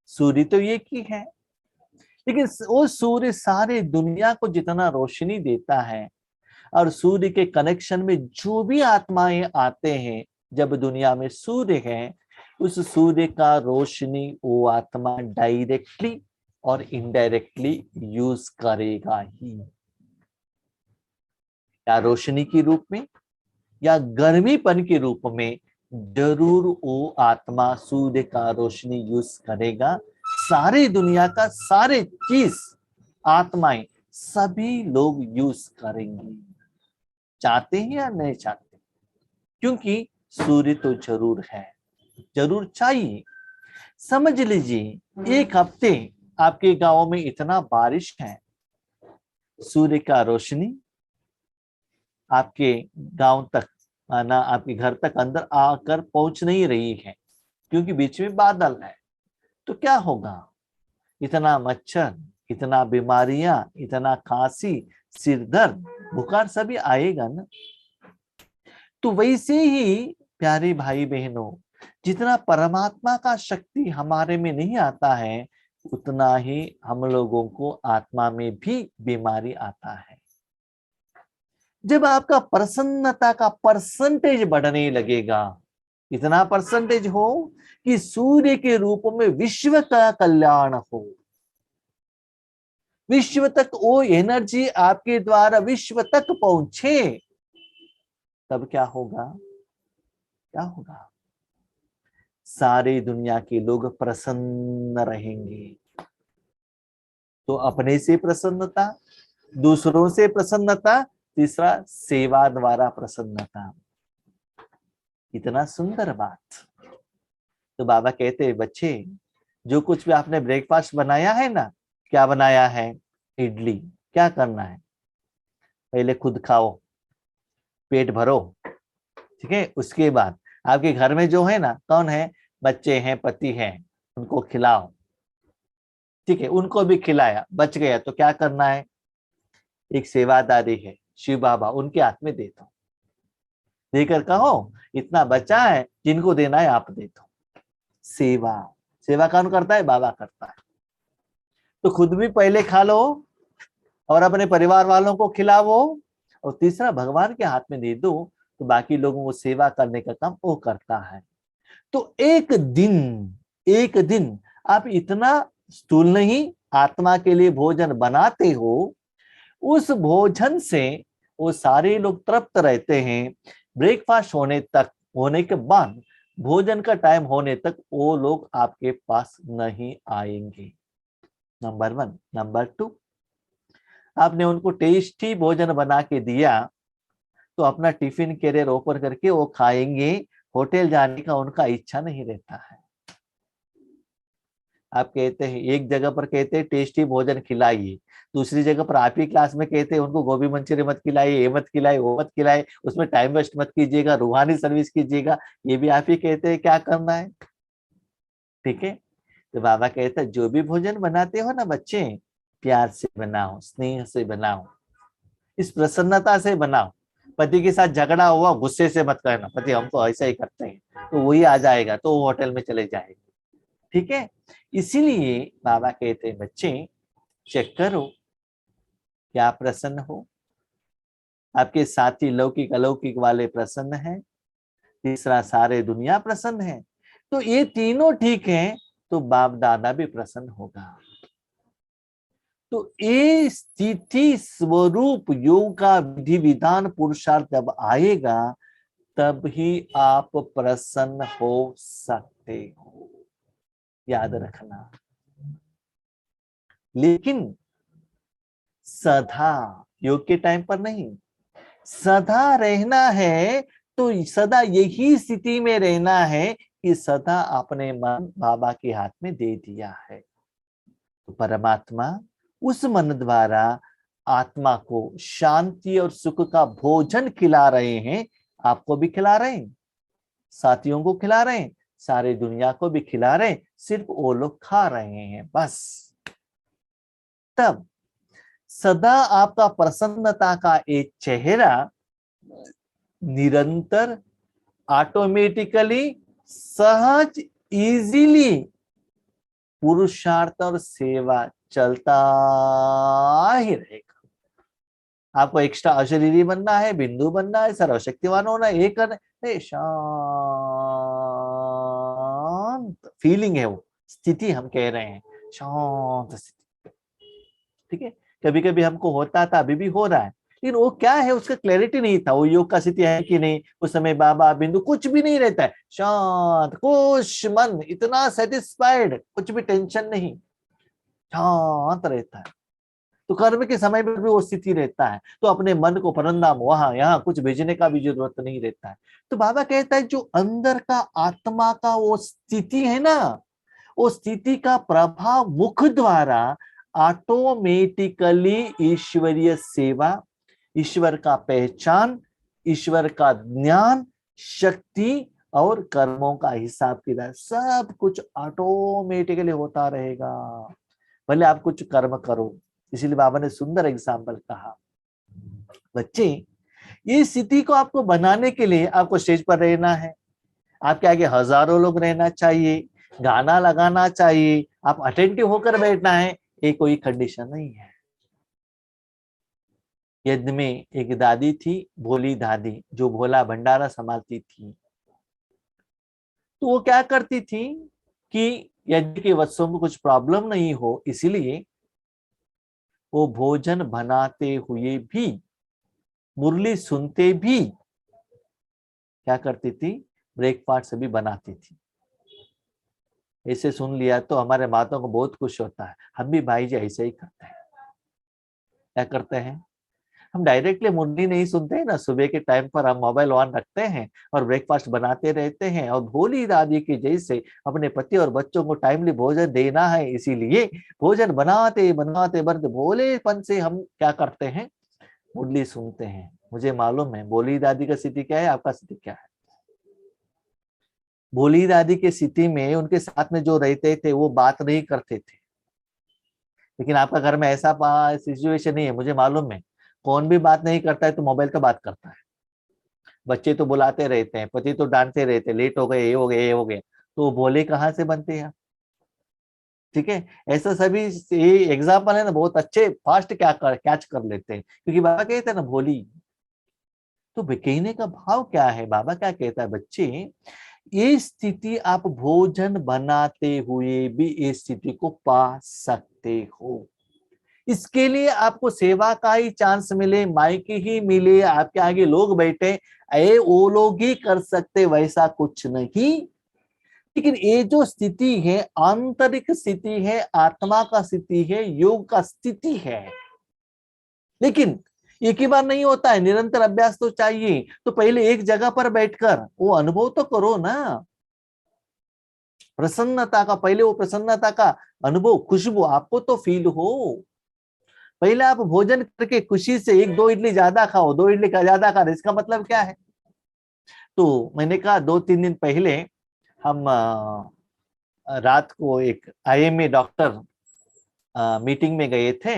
सूर्य तो एक ही है, लेकिन वो सूर्य सारे दुनिया को जितना रोशनी देता है, और सूर्य के कनेक्शन में जो भी आत्माएं आते हैं, जब दुनिया में सूर्य है, उस सूर्य का रोशनी वो आत्मा डायरेक्टली और इनडायरेक्टली यूज करेगा ही। या रोशनी के रूप में या गर्मीपन के रूप में, जरूर वो आत्मा सूर्य का रोशनी यूज करेगा। सारी दुनिया का सारे चीज आत्माएं सभी लोग यूज करेंगे, चाहते हैं या नहीं चाहते, क्योंकि सूर्य तो जरूर है, जरूर चाहिए। समझ लीजिए एक हफ्ते आपके गांव में इतना बारिश है, सूर्य का रोशनी आपके गांव तक ना आपके घर तक अंदर आकर पहुंच नहीं रही है, क्योंकि बीच में बादल है। तो क्या होगा, इतना मच्छर, इतना बीमारियां, इतना खांसी, सिर दर्द, बुखार सभी आएगा ना। तो वैसे ही प्यारे भाई बहनों, जितना परमात्मा का शक्ति हमारे में नहीं आता है, उतना ही हम लोगों को आत्मा में भी बीमारी आता है। जब आपका प्रसन्नता का परसेंटेज बढ़ने लगेगा, इतना परसेंटेज हो कि सूर्य के रूप में विश्व का कल्याण हो, विश्व तक वो एनर्जी आपके द्वारा विश्व तक पहुंचे, तब क्या होगा, क्या होगा, सारी दुनिया के लोग प्रसन्न रहेंगे। तो अपने से प्रसन्नता, दूसरों से प्रसन्नता, तीसरा सेवा द्वारा प्रसन्नता। इतना सुंदर बात। तो बाबा कहते हैं, बच्चे जो कुछ भी आपने ब्रेकफास्ट बनाया है ना, क्या बनाया है, इडली, क्या करना है, पहले खुद खाओ, पेट भरो, ठीक है। उसके बाद आपके घर में जो है ना, कौन है, बच्चे हैं, पति हैं, उनको खिलाओ, ठीक है। उनको भी खिलाया, बच गया तो क्या करना है, एक सेवादारी है शिव बाबा, उनके हाथ में दे दो, देकर कहो इतना बचा है, जिनको देना है आप दे दो। सेवा, सेवा कौन करता है, बाबा करता है। तो खुद भी पहले खा लो और अपने परिवार वालों को खिलाओ, और तीसरा भगवान के हाथ में दे दो, तो बाकी लोगों को सेवा करने का काम वो करता है। तो एक दिन आप इतना स्थूल नहीं, आत्मा के लिए भोजन बनाते हो, उस भोजन से वो सारे लोग तृप्त रहते हैं। ब्रेकफास्ट होने के बाद भोजन का टाइम होने तक वो लोग आपके पास नहीं आएंगे। नंबर 1। नंबर 2, आपने उनको टेस्टी भोजन बना के दिया, तो अपना टिफिन कैरियर ओपन करके वो खाएंगे, होटल जाने का उनका इच्छा नहीं रहता है। आप कहते हैं एक जगह पर कहते हैं टेस्टी भोजन खिलाइए, दूसरी जगह पर आप ही क्लास में कहते हैं उनको गोभी मंचूरियन मत खिलाइए, ये मत खिलाइए, वो मत खिलाइए, उसमें टाइम वेस्ट मत कीजिएगा, रूहानी सर्विस कीजिएगा, ये भी आप ही कहते हैं क्या करना है, ठीक है। तो बाबा कहता है जो भी भोजन बनाते हो ना बच्चे, प्यार से बनाओ, स्नेह से बनाओ, इस प्रसन्नता से बनाओ। पति के साथ झगड़ा हुआ, गुस्से से मत करना, पति हम तो ऐसा ही करते हैं, तो वही आ जाएगा, तो वो होटल में चले जाएगा, ठीक है। इसीलिए बाबा कहते हैं बच्चे चेक करो क्या प्रसन्न हो, आपके साथी लौकिक अलौकिक वाले प्रसन्न है, तीसरा सारे दुनिया प्रसन्न है, तो ये तीनों ठीक है, तो बाप दादा भी प्रसन्न होगा। तो ये स्थिति स्वरूप योग का विधि विधान पुरुषार्थ जब आएगा, तब ही आप प्रसन्न हो सकते हो, याद रखना। लेकिन सदा योग के टाइम पर नहीं, सदा रहना है तो सदा यही स्थिति में रहना है कि सदा अपने मन बाबा के हाथ में दे दिया है। तो परमात्मा उस मन द्वारा आत्मा को शांति और सुख का भोजन खिला रहे हैं, आपको भी खिला रहे हैं, साथियों को खिला रहे हैं, सारी दुनिया को भी खिला रहे हैं, सिर्फ वो लोग खा रहे हैं बस। तब सदा आपका प्रसन्नता का एक चेहरा निरंतर, ऑटोमेटिकली, सहज, इजीली पुरुषार्थ और सेवा चलता ही रहेगा। आपको एक्स्ट्रा अशरीरी बनना है, बिंदु बनना है, सर्वशक्तिवान होना है, एक शांत फीलिंग है, वो स्थिति हम कह रहे हैं, शांत स्थिति, ठीक है। कभी कभी हमको होता था, अभी भी हो रहा है, लेकिन वो क्या है, उसका क्लैरिटी नहीं था, वो योग का स्थिति है कि नहीं। उस समय बाबा बिंदु कुछ भी नहीं रहता है, शांत खुश मन, इतना सेटिस्फाइड, कुछ भी टेंशन नहीं, शांत रहता है। तो कर्म के समय में भी वो स्थिति रहता है, तो अपने मन को परंदाम वहां यहाँ कुछ भेजने का भी जरूरत नहीं रहता है। तो बाबा कहता है जो अंदर का आत्मा का वो स्थिति है ना, वो स्थिति का प्रभाव मुख द्वारा ऑटोमेटिकली ईश्वरीय सेवा, ईश्वर का पहचान, ईश्वर का ज्ञान, शक्ति और कर्मों का हिसाब किताब सब कुछ ऑटोमेटिकली होता रहेगा, भले आप कुछ कर्म करो। इसीलिए बाबा ने सुंदर एग्जाम्पल कहा, बच्चे ये स्थिति को आपको बनाने के लिए आपको स्टेज पर रहना है, आपके आगे हजारों लोग रहना चाहिए, गाना लगाना चाहिए, आप अटेंटिव होकर बैठना है, ये कोई कंडीशन नहीं है। यज्ञ में एक दादी थी, भोली दादी, जो भोला भंडारा संभालती थी। तो वो क्या करती थी कि यज्ञ के वत्सों को कुछ प्रॉब्लम नहीं हो, इसीलिए वो भोजन बनाते हुए भी, मुरली सुनते भी क्या करती थी, ब्रेकफास्ट भी बनाती थी। ऐसे सुन लिया तो हमारे माताओं को बहुत खुश होता है, हम भी भाई जी ऐसे ही करते हैं। क्या करते हैं, हम डायरेक्टली मुरली नहीं सुनते हैं ना, सुबह के टाइम पर हम मोबाइल ऑन रखते हैं और ब्रेकफास्ट बनाते रहते हैं, और भोली दादी के जैसे अपने पति और बच्चों को टाइमली भोजन देना है, इसीलिए भोजन बनाते बनाते बनते भोलेपन से हम क्या करते हैं, मुरली सुनते हैं। मुझे मालूम है भोली दादी का स्थिति क्या है, आपका स्थिति क्या है। भोली दादी के स्थिति में उनके साथ में जो रहते थे वो बात नहीं करते थे, लेकिन आपका घर में ऐसा सिचुएशन नहीं है, मुझे मालूम है। कौन भी बात नहीं करता है तो मोबाइल पे बात करता है, बच्चे तो बुलाते रहते हैं, पति तो डांटते रहते, लेट हो गए, ये हो गए, ये हो गए, तो वो भोले कहाँ से बनते हैं। ठीक है, ऐसा सभी ये एग्जाम्पल है ना, बहुत अच्छे फास्ट कैच कर लेते हैं, क्योंकि बाबा कहते हैं ना भोली। तो कहने का भाव क्या है, बाबा क्या कहता है, बच्चे ये स्थिति आप भोजन बनाते हुए भी इस स्थिति को पा सकते हो। इसके लिए आपको सेवा का ही चांस मिले, माइक ही मिले, आपके आगे लोग बैठे, वो लोग ही कर सकते, वैसा कुछ नहीं। लेकिन ये जो स्थिति है, आंतरिक स्थिति है, आत्मा का स्थिति है, योग का स्थिति है। लेकिन एक ही बार नहीं होता है, निरंतर अभ्यास तो चाहिए। तो पहले एक जगह पर बैठकर वो अनुभव तो करो ना, प्रसन्नता का, पहले वो प्रसन्नता का अनुभव, खुशबू आपको तो फील हो। पहले आप भोजन करके खुशी से एक दो इडली ज्यादा खाओ, दो इडली का ज्यादा खा रहे, इसका मतलब क्या है। तो मैंने कहा 2-3 दिन पहले हम रात को एक आईएमए डॉक्टर मीटिंग में गए थे,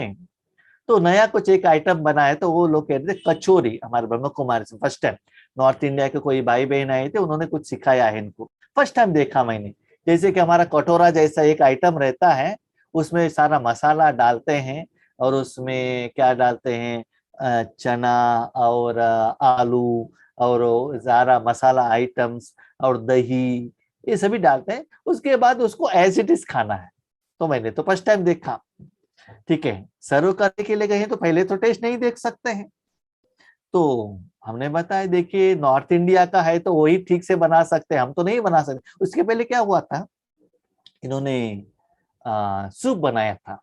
तो नया कुछ एक आइटम बना है, तो वो लोग कह रहे थे कचौरी, हमारे ब्रह्म कुमारी से फर्स्ट टाइम नॉर्थ इंडिया के कोई भाई बहन आए थे, उन्होंने कुछ सिखाया है इनको, फर्स्ट टाइम देखा मैंने। जैसे कि हमारा कटोरा जैसा एक आइटम रहता है, उसमें सारा मसाला डालते हैं, और उसमें क्या डालते हैं, चना और आलू और सारा मसाला आइटम्स और दही, ये सभी डालते हैं। उसके बाद उसको एज इट इज खाना है। तो मैंने तो फर्स्ट टाइम देखा। ठीक है, सर्व करने के लिए गए तो पहले तो टेस्ट नहीं देख सकते हैं, तो हमने बताया देखिए नॉर्थ इंडिया का है तो वही ठीक से बना सकते हैं, हम तो नहीं बना सकते। उसके पहले क्या हुआ था, इन्होंने सूप बनाया था,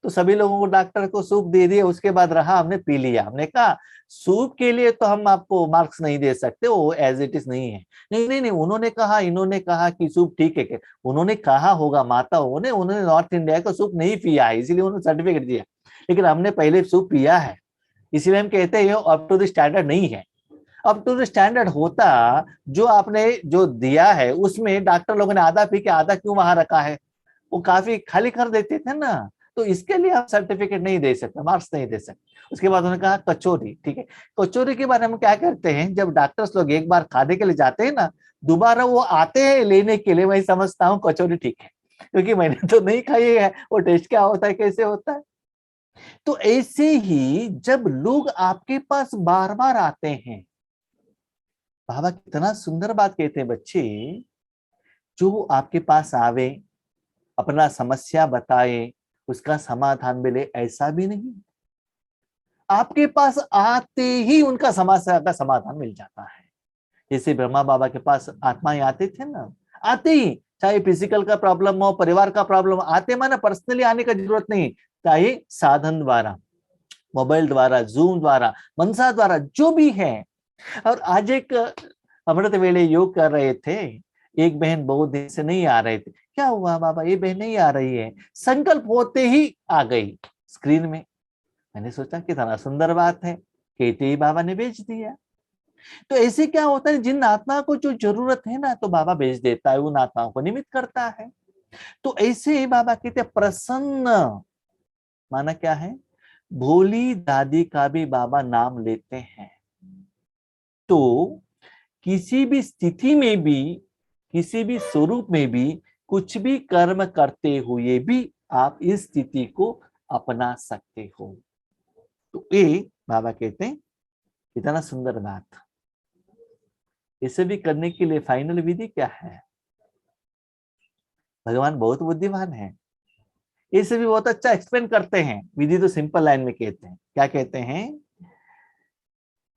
तो सभी लोगों को डॉक्टर को सूप दे दिया, उसके बाद रहा, हमने पी लिया। हमने कहा सूप के लिए तो हम आपको मार्क्स नहीं दे सकते, वो एज इट इज नहीं है। नहीं नहीं नहीं, उन्होंने कहा, इन्होंने कहा कि सूप ठीक है क्या, उन्होंने कहा होगा माताओं ने, उन्होंने नॉर्थ इंडिया का सूप नहीं पिया है, इसीलिए उन्होंने सर्टिफिकेट दिया। लेकिन हमने पहले सूप पिया है, इसलिए हम कहते हैं अप टू द स्टैंडर्ड नहीं है। अप टू द स्टैंडर्ड होता, जो आपने जो दिया है उसमें डॉक्टर लोगों ने आधा पी के आधा क्यों वहां रखा है, वो काफी खाली कर देते थे ना, तो इसके लिए हम सर्टिफिकेट नहीं दे सकते, मार्क्स नहीं दे सकते। उसके बाद उन्होंने कहा कचौरी ठीक है। कचौरी के बारे में क्या करते हैं, जब डॉक्टर्स लोग एक बार खाने के लिए जाते हैं ना, दोबारा वो आते हैं लेने के लिए, मैं समझता हूँ कचौरी ठीक है, क्योंकि मैंने तो नहीं खाई है, वो टेस्ट क्या होता है, कैसे होता है। तो ऐसे ही जब लोग आपके पास बार बार आते हैं, बाबा कितना सुंदर बात कहते हैं, बच्चे जो आपके पास आवे, अपना समस्या बताए, उसका समाधान मिले, ऐसा भी नहीं। आपके पास आते ही उनका समस्या का समाधान मिल जाता है। जैसे ब्रह्मा बाबा के पास आत्माएं आते थे ना, आते ही, चाहे फिजिकल का प्रॉब्लम हो, परिवार का प्रॉब्लम, आते माना पर्सनली आने का जरूरत नहीं, चाहे साधन द्वारा, मोबाइल द्वारा, जूम द्वारा, मनसा द्वारा, जो भी है। और आज एक अमृत वेले योग कर रहे थे, एक बहन बहुत दिन से नहीं आ रहे थे, क्या हुआ बाबा ये बहन नहीं आ रही है, संकल्प होते ही आ गई स्क्रीन में। मैंने सोचा कितना सुंदर बात है, कहते ही बाबा ने भेज दिया। तो ऐसे क्या होता है, जिन आत्मा को जो जरूरत है ना, तो बाबा भेज देता है, उन आत्माओं को निमित्त करता है। तो ऐसे ही बाबा कहते हैं प्रसन्न, माना क्या है, भोली दादी का भी बाबा नाम लेते हैं। तो किसी भी स्थिति में भी, किसी भी स्वरूप में भी, कुछ भी कर्म करते हुए भी आप इस स्थिति को अपना सकते हो। तो ये बाबा कहते हैं कितना सुंदर बात। इसे भी करने के लिए फाइनल विधि क्या है, भगवान बहुत बुद्धिमान है, इसे भी बहुत अच्छा एक्सप्लेन करते हैं। विधि तो सिंपल लाइन में कहते हैं, क्या कहते हैं,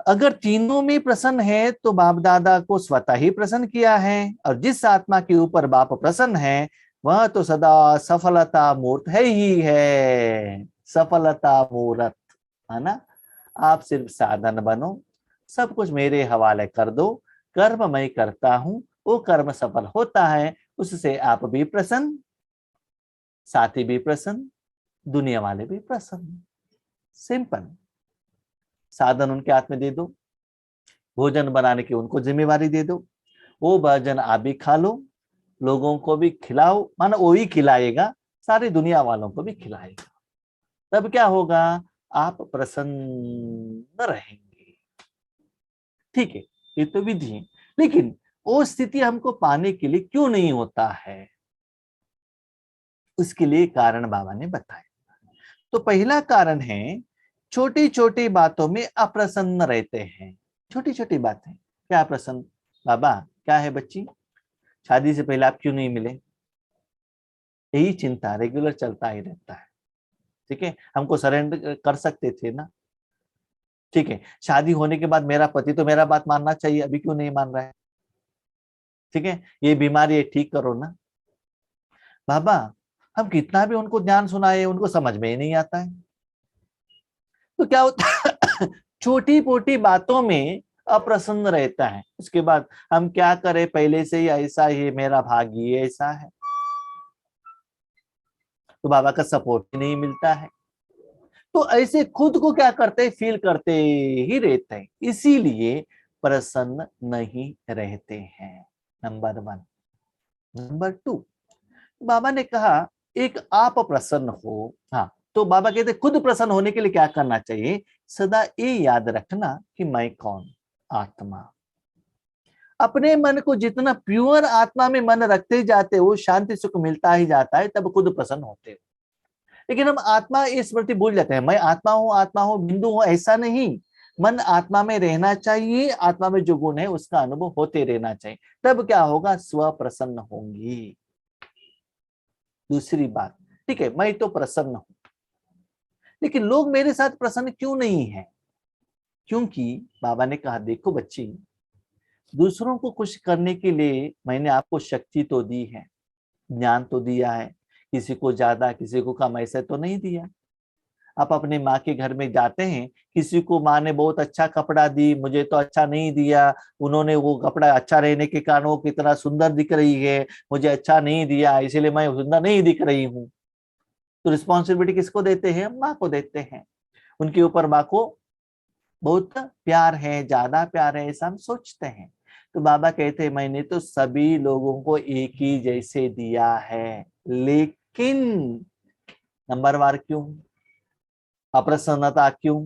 अगर तीनों में प्रसन्न है तो बाप दादा को स्वतः ही प्रसन्न किया है, और जिस आत्मा के ऊपर बाप प्रसन्न है वह तो सदा सफलता मूर्त है ही है, सफलता मूर्त, है ना। आप सिर्फ साधन बनो, सब कुछ मेरे हवाले कर दो, कर्म मैं करता हूं, वो कर्म सफल होता है, उससे आप भी प्रसन्न, साथी भी प्रसन्न, दुनिया वाले भी प्रसन्न। सिंपल। साधन उनके हाथ में दे दो, भोजन बनाने की उनको जिम्मेवारी दे दो, वो भोजन आप भी खा लो, लोगों को भी खिलाओ, माना वो ही खिलाएगा, सारी दुनिया वालों को भी खिलाएगा। तब क्या होगा, आप प्रसन्न रहेंगे। ठीक है, ये तो विधि है, लेकिन वो स्थिति हमको पाने के लिए क्यों नहीं होता है, उसके लिए कारण बाबा ने बताया। तो पहला कारण है, छोटी छोटी बातों में अप्रसन्न रहते हैं। छोटी छोटी बातें क्या प्रसन्न, बाबा क्या है बच्ची, शादी से पहले आप क्यों नहीं मिले, यही चिंता रेगुलर चलता ही रहता है। ठीक है, हमको सरेंडर कर सकते थे ना, ठीक है, शादी होने के बाद मेरा पति तो मेरा बात मानना चाहिए, अभी क्यों नहीं मान रहा है, ठीक है, ये बीमारी है ठीक करो ना। बाबा हम कितना भी उनको ज्ञान सुनाए, उनको समझ में ही नहीं आता है। तो क्या होता है छोटी पोटी बातों में अप्रसन्न रहता है, उसके बाद हम क्या करें, पहले से ही ऐसा ही मेरा भाग्य ऐसा है, तो बाबा का सपोर्ट ही नहीं मिलता है। तो ऐसे खुद को क्या करते, फील करते ही रहते हैं, इसीलिए प्रसन्न नहीं रहते हैं। नंबर 1। नंबर 2, बाबा ने कहा एक आप प्रसन्न हो, हाँ, तो बाबा कहते खुद प्रसन्न होने के लिए क्या करना चाहिए, सदा ये याद रखना कि मैं कौन, आत्मा। अपने मन को जितना प्योर आत्मा में मन रखते जाते हो, शांति सुख मिलता ही जाता है, तब खुद प्रसन्न होते हो। लेकिन हम आत्मा ये स्मृति भूल जाते हैं, मैं आत्मा हूं बिंदु हूं, ऐसा नहीं। मन आत्मा में रहना चाहिए, आत्मा में जो गुण है उसका अनुभव होते रहना चाहिए, तब क्या होगा, स्व प्रसन्न होंगी। दूसरी बात, ठीक है मैं तो प्रसन्न हूं, लेकिन लोग मेरे साथ प्रसन्न क्यों नहीं है, क्योंकि बाबा ने कहा देखो बच्ची, दूसरों को खुश करने के लिए मैंने आपको शक्ति तो दी है, ज्ञान तो दिया है, किसी को ज्यादा किसी को कम ऐसे तो नहीं दिया। आप अपने माँ के घर में जाते हैं, किसी को माँ ने बहुत अच्छा कपड़ा दी, मुझे तो अच्छा नहीं दिया, उन्होंने वो कपड़ा अच्छा रहने के कारण वो कितना सुंदर दिख रही है, मुझे अच्छा नहीं दिया इसलिए मैं सुंदर नहीं दिख रही हूँ। तो रिस्पॉन्सिबिलिटी किसको देते हैं, माँ को देते हैं, उनके ऊपर माँ को बहुत प्यार है, ज्यादा प्यार है, ऐसा हम सोचते हैं। तो बाबा कहते हैं मैंने तो सभी लोगों को एक ही जैसे दिया है, लेकिन नंबरवार क्यों, अप्रसन्नता क्यों,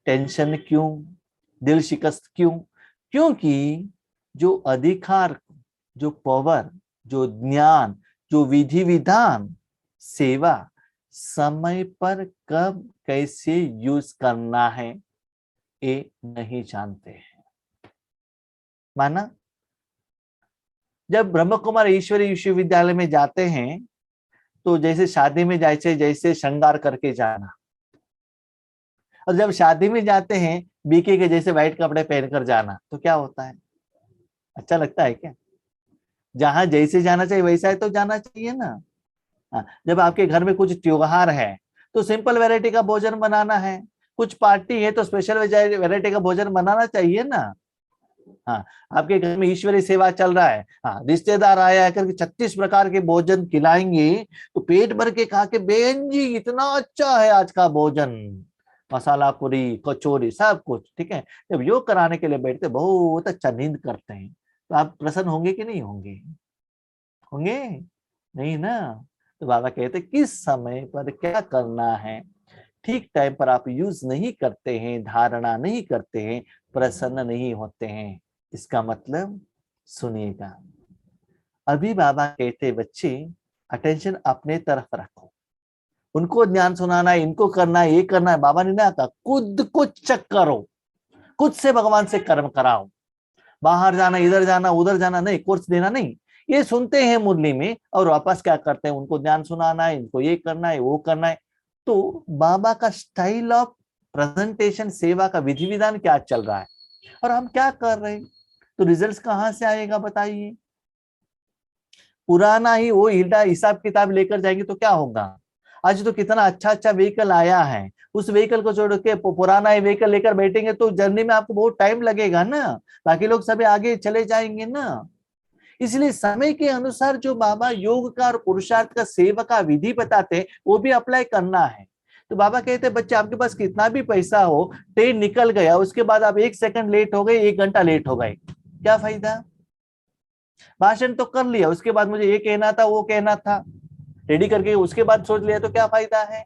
टेंशन क्यों, दिल शिकस्त क्यों, क्योंकि जो अधिकार, जो पावर, जो ज्ञान, जो विधि विधान, सेवा समय पर कब कैसे यूज करना है ये नहीं जानते हैं। माना जब ब्रह्म कुमार ईश्वरी विश्वविद्यालय में जाते हैं, तो जैसे शादी में जैसे जैसे श्रृंगार करके जाना, और जब शादी में जाते हैं बीके के जैसे व्हाइट कपड़े पहनकर जाना तो क्या होता है? अच्छा लगता है क्या? जहां जैसे जाना चाहिए वैसा है तो जाना चाहिए ना। हाँ, जब आपके घर में कुछ त्योहार है तो सिंपल वैरायटी का भोजन बनाना है, कुछ पार्टी है तो स्पेशल वैरायटी का भोजन बनाना चाहिए ना। हाँ, आपके घर में ईश्वरीय सेवा चल रहा है, हाँ, रिश्तेदार आया करके 36 प्रकार के भोजन खिलाएंगे तो पेट भर के खा के, बेन जी इतना अच्छा है आज का भोजन, मसाला पूरी कचौरी सब कुछ ठीक है। जब योग कराने के लिए बैठते बहुत अच्छा नींद करते हैं तो आप प्रसन्न होंगे कि नहीं होंगे? होंगे नहीं ना। तो बाबा कहते किस समय पर क्या करना है, ठीक टाइम पर आप यूज नहीं करते हैं, धारणा नहीं करते हैं, प्रसन्न नहीं होते हैं। इसका मतलब सुनिएगा, अभी बाबा कहते बच्चे अटेंशन अपने तरफ रखो, उनको ज्ञान सुनाना है, इनको करना है, ये करना है, बाबा ने ना कहा खुद को चेक करो, खुद से भगवान से कर्म कराओ। बाहर जाना, इधर जाना, उधर जाना नहीं, कोर्स देना नहीं। ये सुनते हैं मुरली में और वापस क्या करते हैं, उनको ज्ञान सुनाना है, इनको ये करना है, वो करना है। तो बाबा का स्टाइल ऑफ प्रेजेंटेशन, सेवा का विधि विधान क्या चल रहा है और हम क्या कर रहे हैं, तो रिजल्ट्स कहां से आएगा बताइए? पुराना ही वो हिल्डा हिसाब किताब लेकर जाएंगे तो क्या होगा? आज तो कितना अच्छा अच्छा व्हीकल आया है, उस व्हीकल को छोड़ के पुराना ही व्हीकल लेकर बैठेंगे तो जर्नी में आपको बहुत टाइम लगेगा ना, बाकी लोग सभी आगे चले जाएंगे ना। इसलिए समय के अनुसार जो बाबा योग का और पुरुषार्थ का सेवा का विधि बताते हैं वो भी अप्लाई करना है। तो बाबा कहते हैं बच्चे आपके पास कितना भी पैसा हो, ट्रेन निकल गया उसके बाद आप 1 सेकंड लेट हो गए, 1 घंटा लेट हो गए, क्या फायदा? भाषण तो कर लिया, उसके बाद मुझे ये कहना था वो कहना था, रेडी करके उसके बाद सोच लिया तो क्या फायदा है?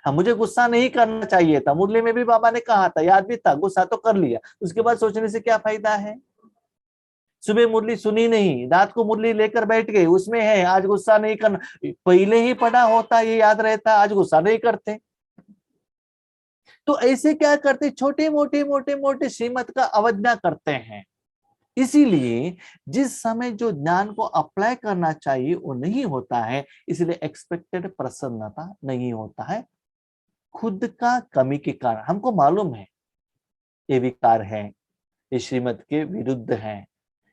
हाँ, मुझे गुस्सा नहीं करना चाहिए था, मुरली में भी बाबा ने कहा था, याद भी था, गुस्सा तो कर लिया, उसके बाद सोचने से क्या फायदा है? सुबह मुरली सुनी नहीं, रात को मुरली लेकर बैठ गए, उसमें है आज गुस्सा नहीं करना, पहले ही पढ़ा होता ये याद रहता, आज गुस्सा नहीं करते। तो ऐसे क्या करते, छोटे मोटे मोटे मोटे श्रीमत का अवज्ञा करते हैं। इसीलिए जिस समय जो ज्ञान को अप्लाई करना चाहिए वो नहीं होता है, इसलिए एक्सपेक्टेड प्रसन्नता नहीं होता है। खुद का कमी के कारण हमको मालूम है ये विकार है, ये श्रीमत के विरुद्ध है,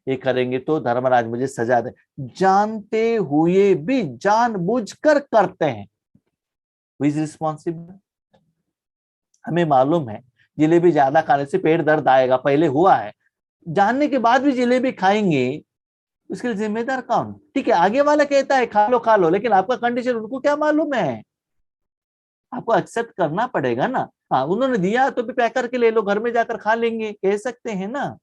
ये करेंगे तो धर्मराज मुझे सजा दे, जानते हुए भी जानबूझकर करते हैं। Who is responsible? हमें मालूम है जलेबी ज्यादा खाने से पेट दर्द आएगा, पहले हुआ है, जानने के बाद भी जलेबी खाएंगे, उसके लिए जिम्मेदार कौन? ठीक है, आगे वाला कहता है खा लो, लेकिन आपका कंडीशन उनको क्या मालूम है? आपको एक्सेप्ट करना पड़ेगा ना। हाँ, उन्होंने दिया तो भी पैक करके ले लो, घर में जाकर खा लेंगे, कह सकते हैं ना।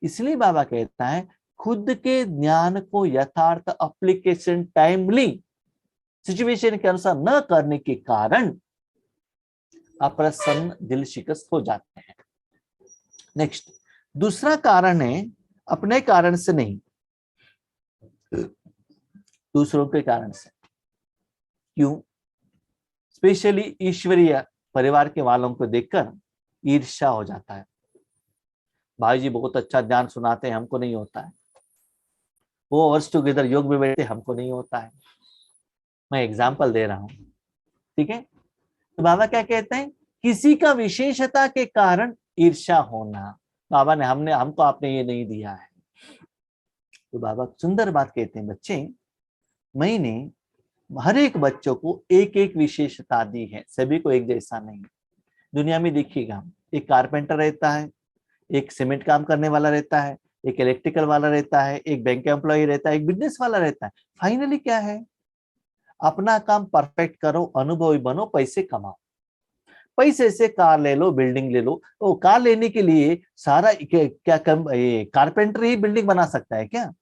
इसलिए बाबा कहता है खुद के ज्ञान को यथार्थ एप्लीकेशन टाइमली सिचुएशन के अनुसार न करने के कारण अप्रसन्न, दिल शिकस्त हो जाते हैं। नेक्स्ट, दूसरा कारण है अपने कारण से नहीं, दूसरों के कारण से। क्यों? स्पेशली ईश्वरीय परिवार के वालों को देखकर ईर्ष्या हो जाता है, भाई जी बहुत अच्छा ज्ञान सुनाते हैं, हमको नहीं होता है, वो वर्ष टुगेदर योग में बैठे, हमको नहीं होता है। मैं एग्जाम्पल दे रहा हूं, ठीक है। तो बाबा क्या कहते हैं, किसी का विशेषता के कारण ईर्ष्या होना, बाबा ने हमको आपने ये नहीं दिया है। तो बाबा सुंदर बात कहते हैं, बच्चे मैंने हर एक बच्चों को एक एक विशेषता दी है, सभी को एक जैसा नहीं। दुनिया में देखिएगा, एक कारपेंटर रहता है, एक सीमेंट काम करने वाला रहता है, एक इलेक्ट्रिकल वाला रहता है, एक बैंक एम्प्लॉय रहता है, एक बिजनेस वाला रहता है। फाइनली क्या है, अपना काम परफेक्ट करो, अनुभवी बनो, पैसे कमाओ। पैसे से कार ले लो, बिल्डिंग ले लो, तो कार लेने के लिए सारा क्या कारपेंटर ही बिल्डिंग बना सकता है क्या?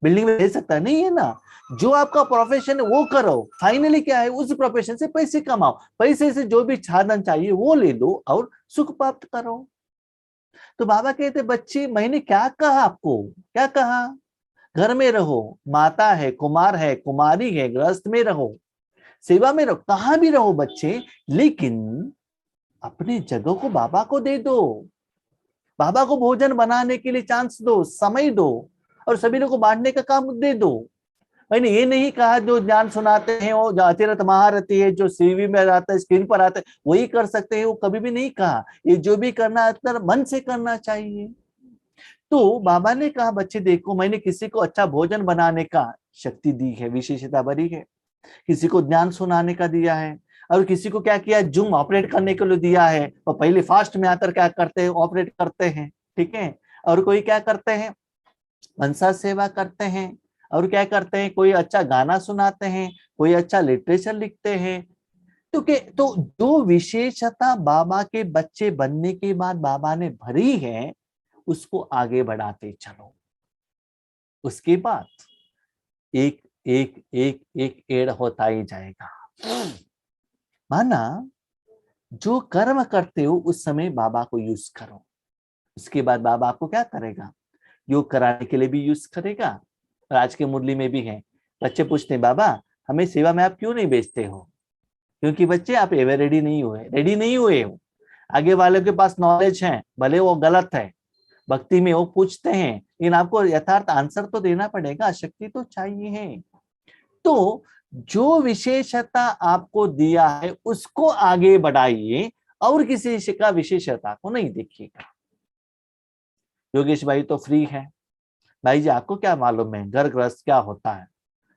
बिल्डिंग में ले सकता है? नहीं है ना। जो आपका प्रोफेशन है वो करो, फाइनली क्या है, उस प्रोफेशन से पैसे कमाओ, पैसे से जो भी साधन चाहिए वो ले लो और सुख प्राप्त करो। तो बाबा कहते बच्चे मैंने क्या कहा आपको, क्या कहा? घर में रहो, माता है, कुमार है, कुमारी है, गृहस्थ में रहो, सेवा में रहो, कहां भी रहो बच्चे, लेकिन अपनी जगह को बाबा को दे दो, बाबा को भोजन बनाने के लिए चांस दो, समय दो, और सभी लोगों को बांटने का काम दे दो। मैंने ये नहीं कहा जो ज्ञान सुनाते हैं वो जो अतिरथ महारथी है, जो सीवी में आता है, स्क्रीन पर आता है, वही कर सकते हैं, वो कभी भी नहीं कहा। ये जो भी करना है मन से करना चाहिए। तो बाबा ने कहा बच्चे देखो, मैंने किसी को अच्छा भोजन बनाने का शक्ति दी है, विशेषता भरी है, किसी को ज्ञान सुनाने का दिया है, और किसी को क्या किया, जूम ऑपरेट करने के लिए दिया है। और पहले फास्ट में आकर क्या करते हैं, ऑपरेट करते हैं, ठीक है। और कोई क्या करते हैं, मनसा सेवा करते हैं, और क्या करते हैं, कोई अच्छा गाना सुनाते हैं, कोई अच्छा लिटरेचर लिखते हैं। तो जो विशेषता बाबा के बच्चे बनने के बाद बाबा ने भरी है, उसको आगे बढ़ाते चलो। उसके बाद एक एक एक एक एड होता ही जाएगा। माना जो कर्म करते हो उस समय बाबा को यूज करो, उसके बाद बाबा आपको क्या करेगा, योग कराने के लिए भी यूज करेगा। और आज के मुरली में भी है, बच्चे पूछते हैं बाबा हमें सेवा में आप क्यों नहीं भेजते हो, क्योंकि बच्चे आप एवर रेडी नहीं हुए हो। आगे वाले के पास नॉलेज है, भले वो गलत है, भक्ति में वो पूछते हैं, लेकिन आपको यथार्थ आंसर तो देना पड़ेगा, शक्ति तो चाहिए है। तो जो विशेषता आपको दिया है उसको आगे बढ़ाइए, और किसी का विशेषता को नहीं देखिएगा। योगेश भाई तो फ्री है, भाई जी आपको क्या मालूम है घर गृहस्थ क्या होता है,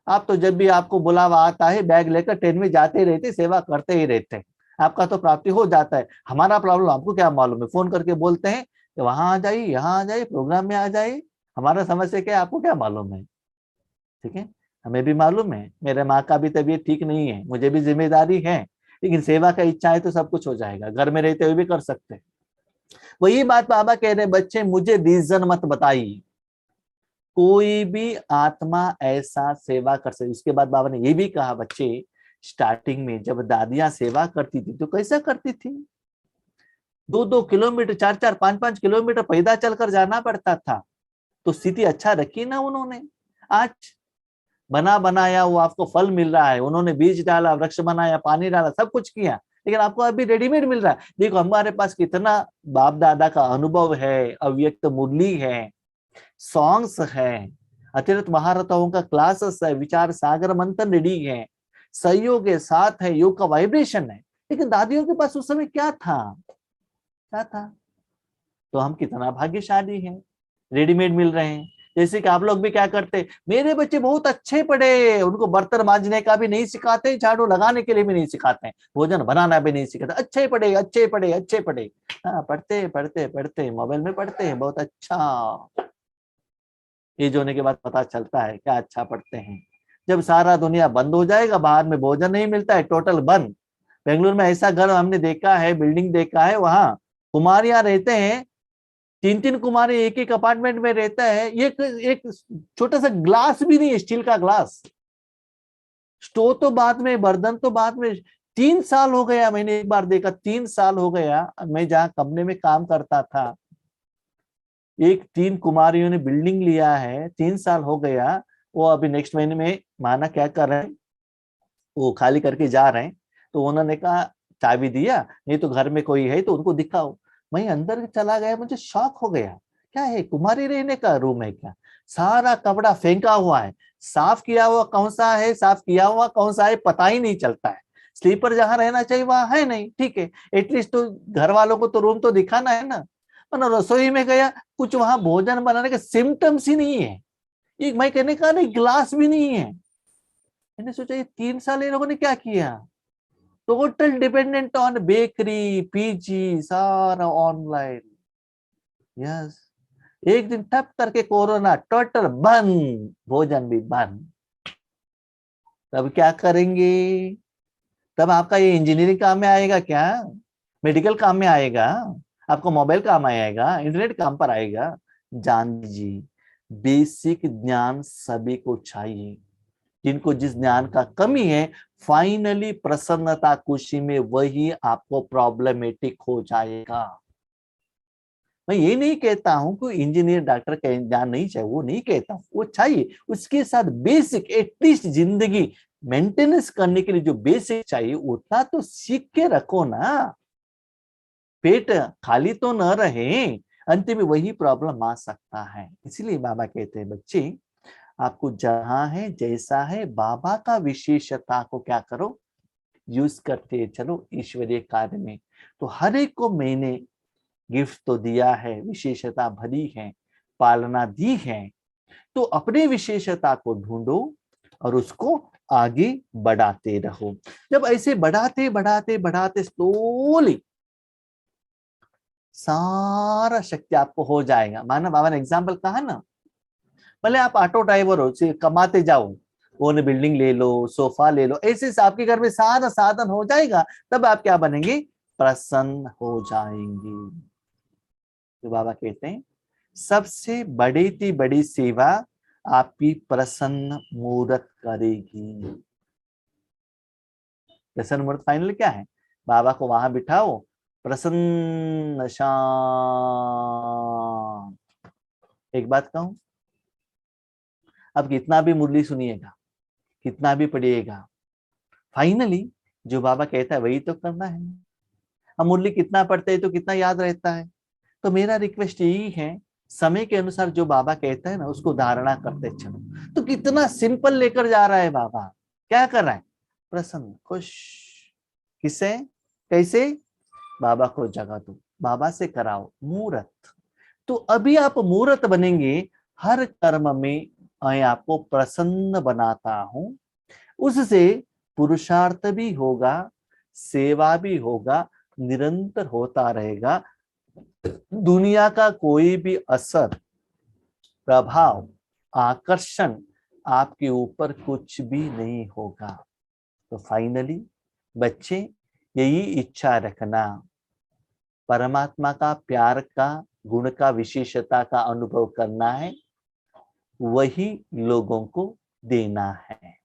आप तो जब भी आपको बुलावा आता है बैग लेकर ट्रेन में जाते रहते, सेवा करते ही रहते, आपका तो प्राप्ति हो जाता है। हमारा प्रॉब्लम आपको क्या मालूम है, फोन करके बोलते हैं कि वहां आ जाइए, यहाँ आ जाइए, प्रोग्राम में आ जाइए, हमारा समस्या क्या है आपको क्या मालूम है, ठीक है। हमें भी मालूम है, मेरे माँ का भी तबीयत ठीक नहीं है, मुझे भी जिम्मेदारी है, लेकिन सेवा का इच्छा है तो सब कुछ हो जाएगा, घर में रहते हुए भी कर सकते हैं। वही बात बाबा कह रहे बच्चे मुझे रीजन मत बताइए, कोई भी आत्मा ऐसा सेवा कर सकती। उसके बाद बाबा ने ये भी कहा बच्चे, स्टार्टिंग में जब दादियां सेवा करती थी तो कैसा करती थी, 2-2 किलोमीटर, 4-4, 5-5 किलोमीटर पैदल चलकर जाना पड़ता था। तो स्थिति अच्छा रखी ना उन्होंने। आज बना बनाया वो आपको फल मिल रहा है, उन्होंने बीज डाला, वृक्ष बनाया, पानी डाला, सब कुछ किया, लेकिन आपको अभी रेडीमेड मिल रहा है। देखो हमारे पास कितना बाप दादा का अनुभव है, अव्यक्त मुरली है, सॉन्ग्स है, अतिरिक्त महारथों का क्लासेस है, विचार सागर मंथन रेडी है, सहयोग के साथ है, योग का वाइब्रेशन है। लेकिन दादियों के पास उस समय क्या था, क्या था। तो हम कितना भाग्यशाली हैं, रेडीमेड मिल रहे हैं। जैसे कि आप लोग भी क्या करते, मेरे बच्चे बहुत अच्छे पढ़े, उनको बर्तन मांजने का भी नहीं सिखाते, झाड़ू लगाने के लिए भी नहीं सिखाते, भोजन बनाना भी नहीं सिखाते, अच्छे पढ़े अच्छे पढ़े अच्छे पढ़े। हाँ पढ़ते पढ़ते पढ़ते मोबाइल में पढ़ते हैं, बहुत अच्छा। एज होने के बाद पता चलता है क्या अच्छा पढ़ते हैं। जब सारा दुनिया बंद हो जाएगा, बाहर में भोजन नहीं मिलता है, टोटल बंद। बेंगलुरु में ऐसा घर हमने देखा है, बिल्डिंग देखा है, वहां कुमारियां रहते हैं, 3-3 कुमारी एक एक अपार्टमेंट में रहता है, एक छोटा सा ग्लास भी नहीं है, स्टील का ग्लास। स्टोव तो बाद में, बर्तन तो बाद में। 3 साल हो गया, मैंने एक बार देखा, 3 साल हो गया, मैं जहाँ कंपनी में काम करता था, एक 3 कुमारियों ने बिल्डिंग लिया है, 3 साल हो गया। वो अभी नेक्स्ट महीने में माना क्या कर रहे हैं, वो खाली करके जा रहे हैं। तो उन्होंने कहा चाबी दिया, नहीं तो घर में कोई है तो उनको दिखाओ। मैं अंदर चला गया, मुझे शॉक हो गया, क्या है, कुमारी रहने का रूम है क्या, सारा कपड़ा फेंका हुआ है, साफ किया हुआ कौन सा है, साफ किया हुआ कौन सा है, पता ही नहीं चलता है। स्लीपर जहां रहना चाहिए वहां है नहीं, ठीक है, एटलीस्ट तो घर वालों को तो रूम तो दिखाना है ना। मैंने रसोई में गया, कुछ वहां भोजन बनाने के सिम्टम्स ही नहीं है, एक मैं कहने का नहीं, गिलास भी नहीं है। मैंने सोचा ये 3 साल ये लोगों ने क्या किया, total dependent on bakery, PG, सारा ऑनलाइन। यस, एक दिन ठप करके कोरोना, टोटल बंद, भोजन भी बंद। तब क्या करेंगे, तब आपका ये इंजीनियरिंग काम में आएगा क्या, मेडिकल काम में आएगा, आपको मोबाइल काम आएगा, इंटरनेट काम पर आएगा। जान दीजिए, बेसिक ज्ञान सभी को चाहिए। जिनको जिस ज्ञान का कमी है, फाइनली प्रसन्नता खुशी में वही आपको प्रॉब्लमेटिक हो जाएगा। मैं ये नहीं कहता हूं कि इंजीनियर डॉक्टर का ज्ञान नहीं चाहिए, वो नहीं कहता, वो चाहिए। उसके साथ बेसिक एटलीस्ट जिंदगी मेंटेनेंस करने के लिए जो बेसिक चाहिए उतना तो सीख के रखो ना, पेट खाली तो न रहे। अंत में वही प्रॉब्लम आ सकता है। इसलिए बाबा कहते हैं बच्चे, आपको जहां है जैसा है बाबा का विशेषता को क्या करो, यूज करते चलो ईश्वरीय कार्य में। तो हर एक को मैंने गिफ्ट तो दिया है, विशेषता भरी है, पालना दी है, तो अपने विशेषता को ढूंढो और उसको आगे बढ़ाते रहो। जब ऐसे बढ़ाते बढ़ाते बढ़ाते स्लोली सारा शक्ति आपको हो जाएगा। माना बाबा ने एग्जाम्पल कहा ना, भले आप ऑटो ड्राइवर हो, कमाते जाओ, ओन बिल्डिंग ले लो, सोफा ले लो, ऐसे से आपके घर में सारा साधन हो जाएगा, तब आप क्या बनेंगे, प्रसन्न हो जाएंगे। तो बाबा कहते हैं सबसे बड़ी थी बड़ी सेवा आपकी प्रसन्न मूर्त करेगी। प्रसन्न मूर्त फाइनल क्या है, बाबा को वहां बिठाओ, प्रसन्न शांत। एक बात कहूं, अब कितना भी मुरली सुनिएगा, कितना भी पढ़िएगा, फाइनली जो बाबा कहता है वही तो करना है। हम मुरली कितना पढ़ते हैं तो कितना याद रहता है। तो मेरा रिक्वेस्ट यही है, समय के अनुसार जो बाबा कहता है ना उसको धारणा करते चलो। तो कितना सिंपल लेकर जा रहा है बाबा, क्या कर रहा है, प्रसन्न खुश। किससे, कैसे, बाबा को जगा दो, बाबा से कराओ मूर्त। तो अभी आप मूर्त बनेंगे, हर कर्म में मैं आपको प्रसन्न बनाता हूं, उससे पुरुषार्थ भी होगा, सेवा भी होगा, निरंतर होता रहेगा। दुनिया का कोई भी असर, प्रभाव, आकर्षण आपके ऊपर कुछ भी नहीं होगा। तो फाइनली बच्चे यही इच्छा रखना, परमात्मा का प्यार का, गुण का, विशेषता का अनुभव करना है, वही लोगों को देना है,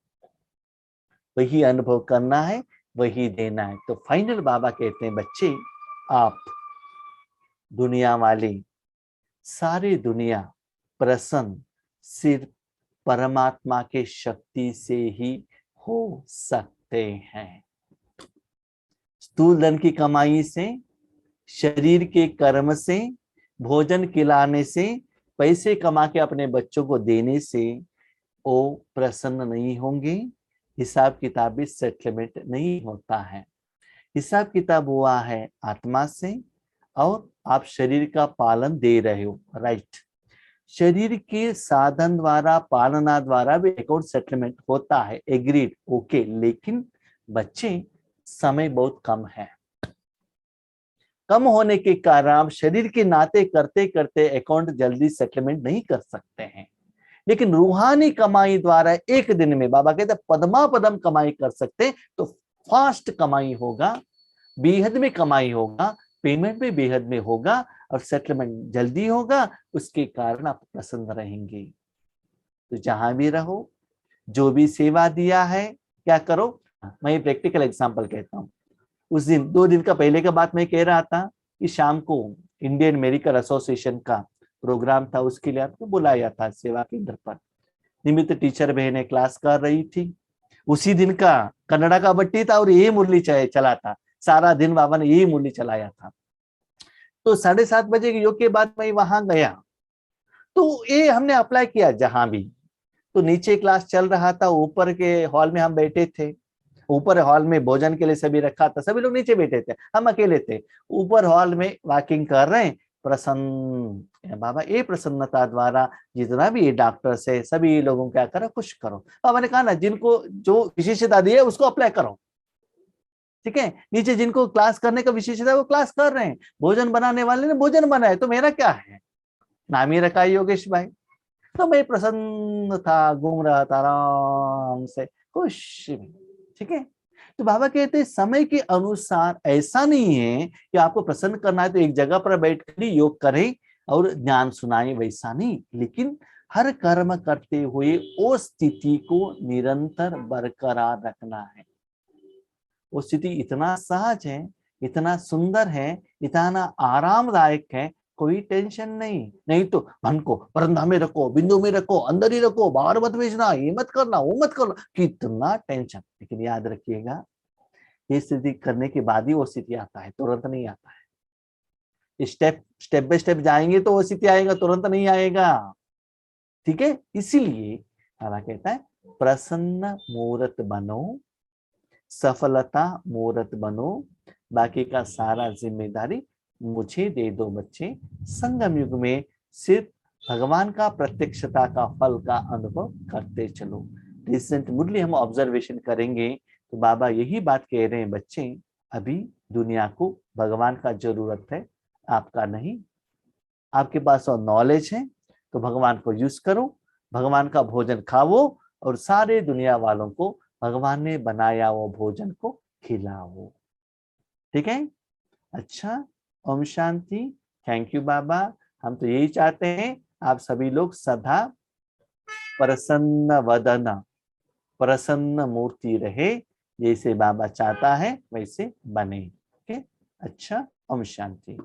वही अनुभव करना है, वही देना है। तो फाइनल बाबा कहते हैं बच्चे, आप दुनिया वाले, सारी दुनिया प्रसन्न सिर्फ परमात्मा के शक्ति से ही हो सकते हैं। स्थूल धन की कमाई से, शरीर के कर्म से, भोजन खिलाने से, पैसे कमा के अपने बच्चों को देने से वो प्रसन्न नहीं होंगे। हिसाब किताबी सेटलमेंट नहीं होता है। हिसाब किताब हुआ है आत्मा से, और आप शरीर का पालन दे रहे हो, राइट। शरीर के साधन द्वारा, पालना द्वारा भी अकाउंट सेटलमेंट होता है, एग्रीड, ओके। लेकिन बच्चे समय बहुत कम है, कम होने के कारण आप शरीर के नाते करते करते अकाउंट जल्दी सेटलमेंट नहीं कर सकते हैं। लेकिन रूहानी कमाई द्वारा एक दिन में, बाबा कहते हैं पदमा पदम कमाई कर सकते हैं। तो फास्ट कमाई होगा, बेहद में कमाई होगा, पेमेंट भी बेहद में होगा, और सेटलमेंट जल्दी होगा, उसके कारण आप प्रसन्न रहेंगे। तो जहां भी रहो, जो भी सेवा दिया है, क्या करो। मैं प्रैक्टिकल एग्जांपल कहता हूँ। उस दिन, 2 दिन का पहले का बात मैं कह रहा था कि शाम को इंडियन मेडिकल एसोसिएशन का प्रोग्राम था, उसके लिए आपको बुलाया था सेवा केंद्र पर। निमित्त टीचर बहने क्लास कर रही थी। उसी दिन का कन्नड़ा का बट्टी था और यही मुरली चला था, सारा दिन बाबा ने यही मुरली चलाया था। तो 7:30 बजे के योग के बाद मैं वहां गया, तो ये हमने अप्लाई किया जहां भी। तो नीचे क्लास चल रहा था, ऊपर के हॉल में हम बैठे थे। ऊपर हॉल में भोजन के लिए सभी रखा था, सभी लोग नीचे बैठे थे, हम अकेले थे। ऊपर हॉल में वॉकिंग कर रहे हैं, प्रसन्न बाबा, ये प्रसन्नता द्वारा जितना भी ये डॉक्टर्स है, सभी लोगों क्या करो, खुश करो। बाबा ने कहा ना, जिनको जो विशेषता दी है उसको अप्लाई करो, ठीक है। नीचे जिनको क्लास करने का विशेषता है वो क्लास कर रहे हैं, भोजन बनाने वाले ने भोजन बनाए, तो मेरा क्या है, नाम ही रखा है योगेश भाई। तो मैं प्रसन्न था, घूम रहा था आराम से, खुश, ठीक है। तो बाबा कहते हैं समय के अनुसार ऐसा नहीं है कि आपको प्रसन्न करना है तो एक जगह पर बैठकर ही योग करें और ज्ञान सुनाए, वैसा नहीं। लेकिन हर कर्म करते हुए वो स्थिति को निरंतर बरकरार रखना है। वो स्थिति इतना सहज है, इतना सुंदर है, इतना आरामदायक है, कोई टेंशन नहीं। नहीं तो मन को परंधा में रखो, बिंदु में रखो, अंदर ही रखो, बाहर मत भेजना, ये मत करना, वो मत करना, कितना टेंशन। लेकिन याद रखिएगा, ये स्थिति करने के बाद ही वो स्थिति आता है, तुरंत नहीं आता है। स्टेप स्टेप बाय स्टेप जाएंगे तो वो स्थिति आएगा, तुरंत नहीं आएगा, ठीक है। इसीलिए बाबा कहता है प्रसन्न मूर्त बनो, सफलता मूर्त बनो, बाकी का सारा जिम्मेदारी मुझे दे दो बच्चे। संगम युग में सिर्फ भगवान का प्रत्यक्षता का फल का अनुभव करते चलो। रिसेंटली हम ऑब्जर्वेशन करेंगे तो बाबा यही बात कह रहे हैं, बच्चे अभी दुनिया को भगवान का जरूरत है, आपका नहीं। आपके पास और नॉलेज है तो भगवान को यूज करो, भगवान का भोजन खाओ और सारे दुनिया वालों को भगवान ने बनाया वो भोजन को खिलाओ। ठीक है? अच्छा, ओम शांति। थैंक यू बाबा। हम तो यही चाहते हैं आप सभी लोग सदा प्रसन्न वदन, प्रसन्न मूर्ति रहे, जैसे बाबा चाहता है वैसे बने। ओके, अच्छा, ओम शांति।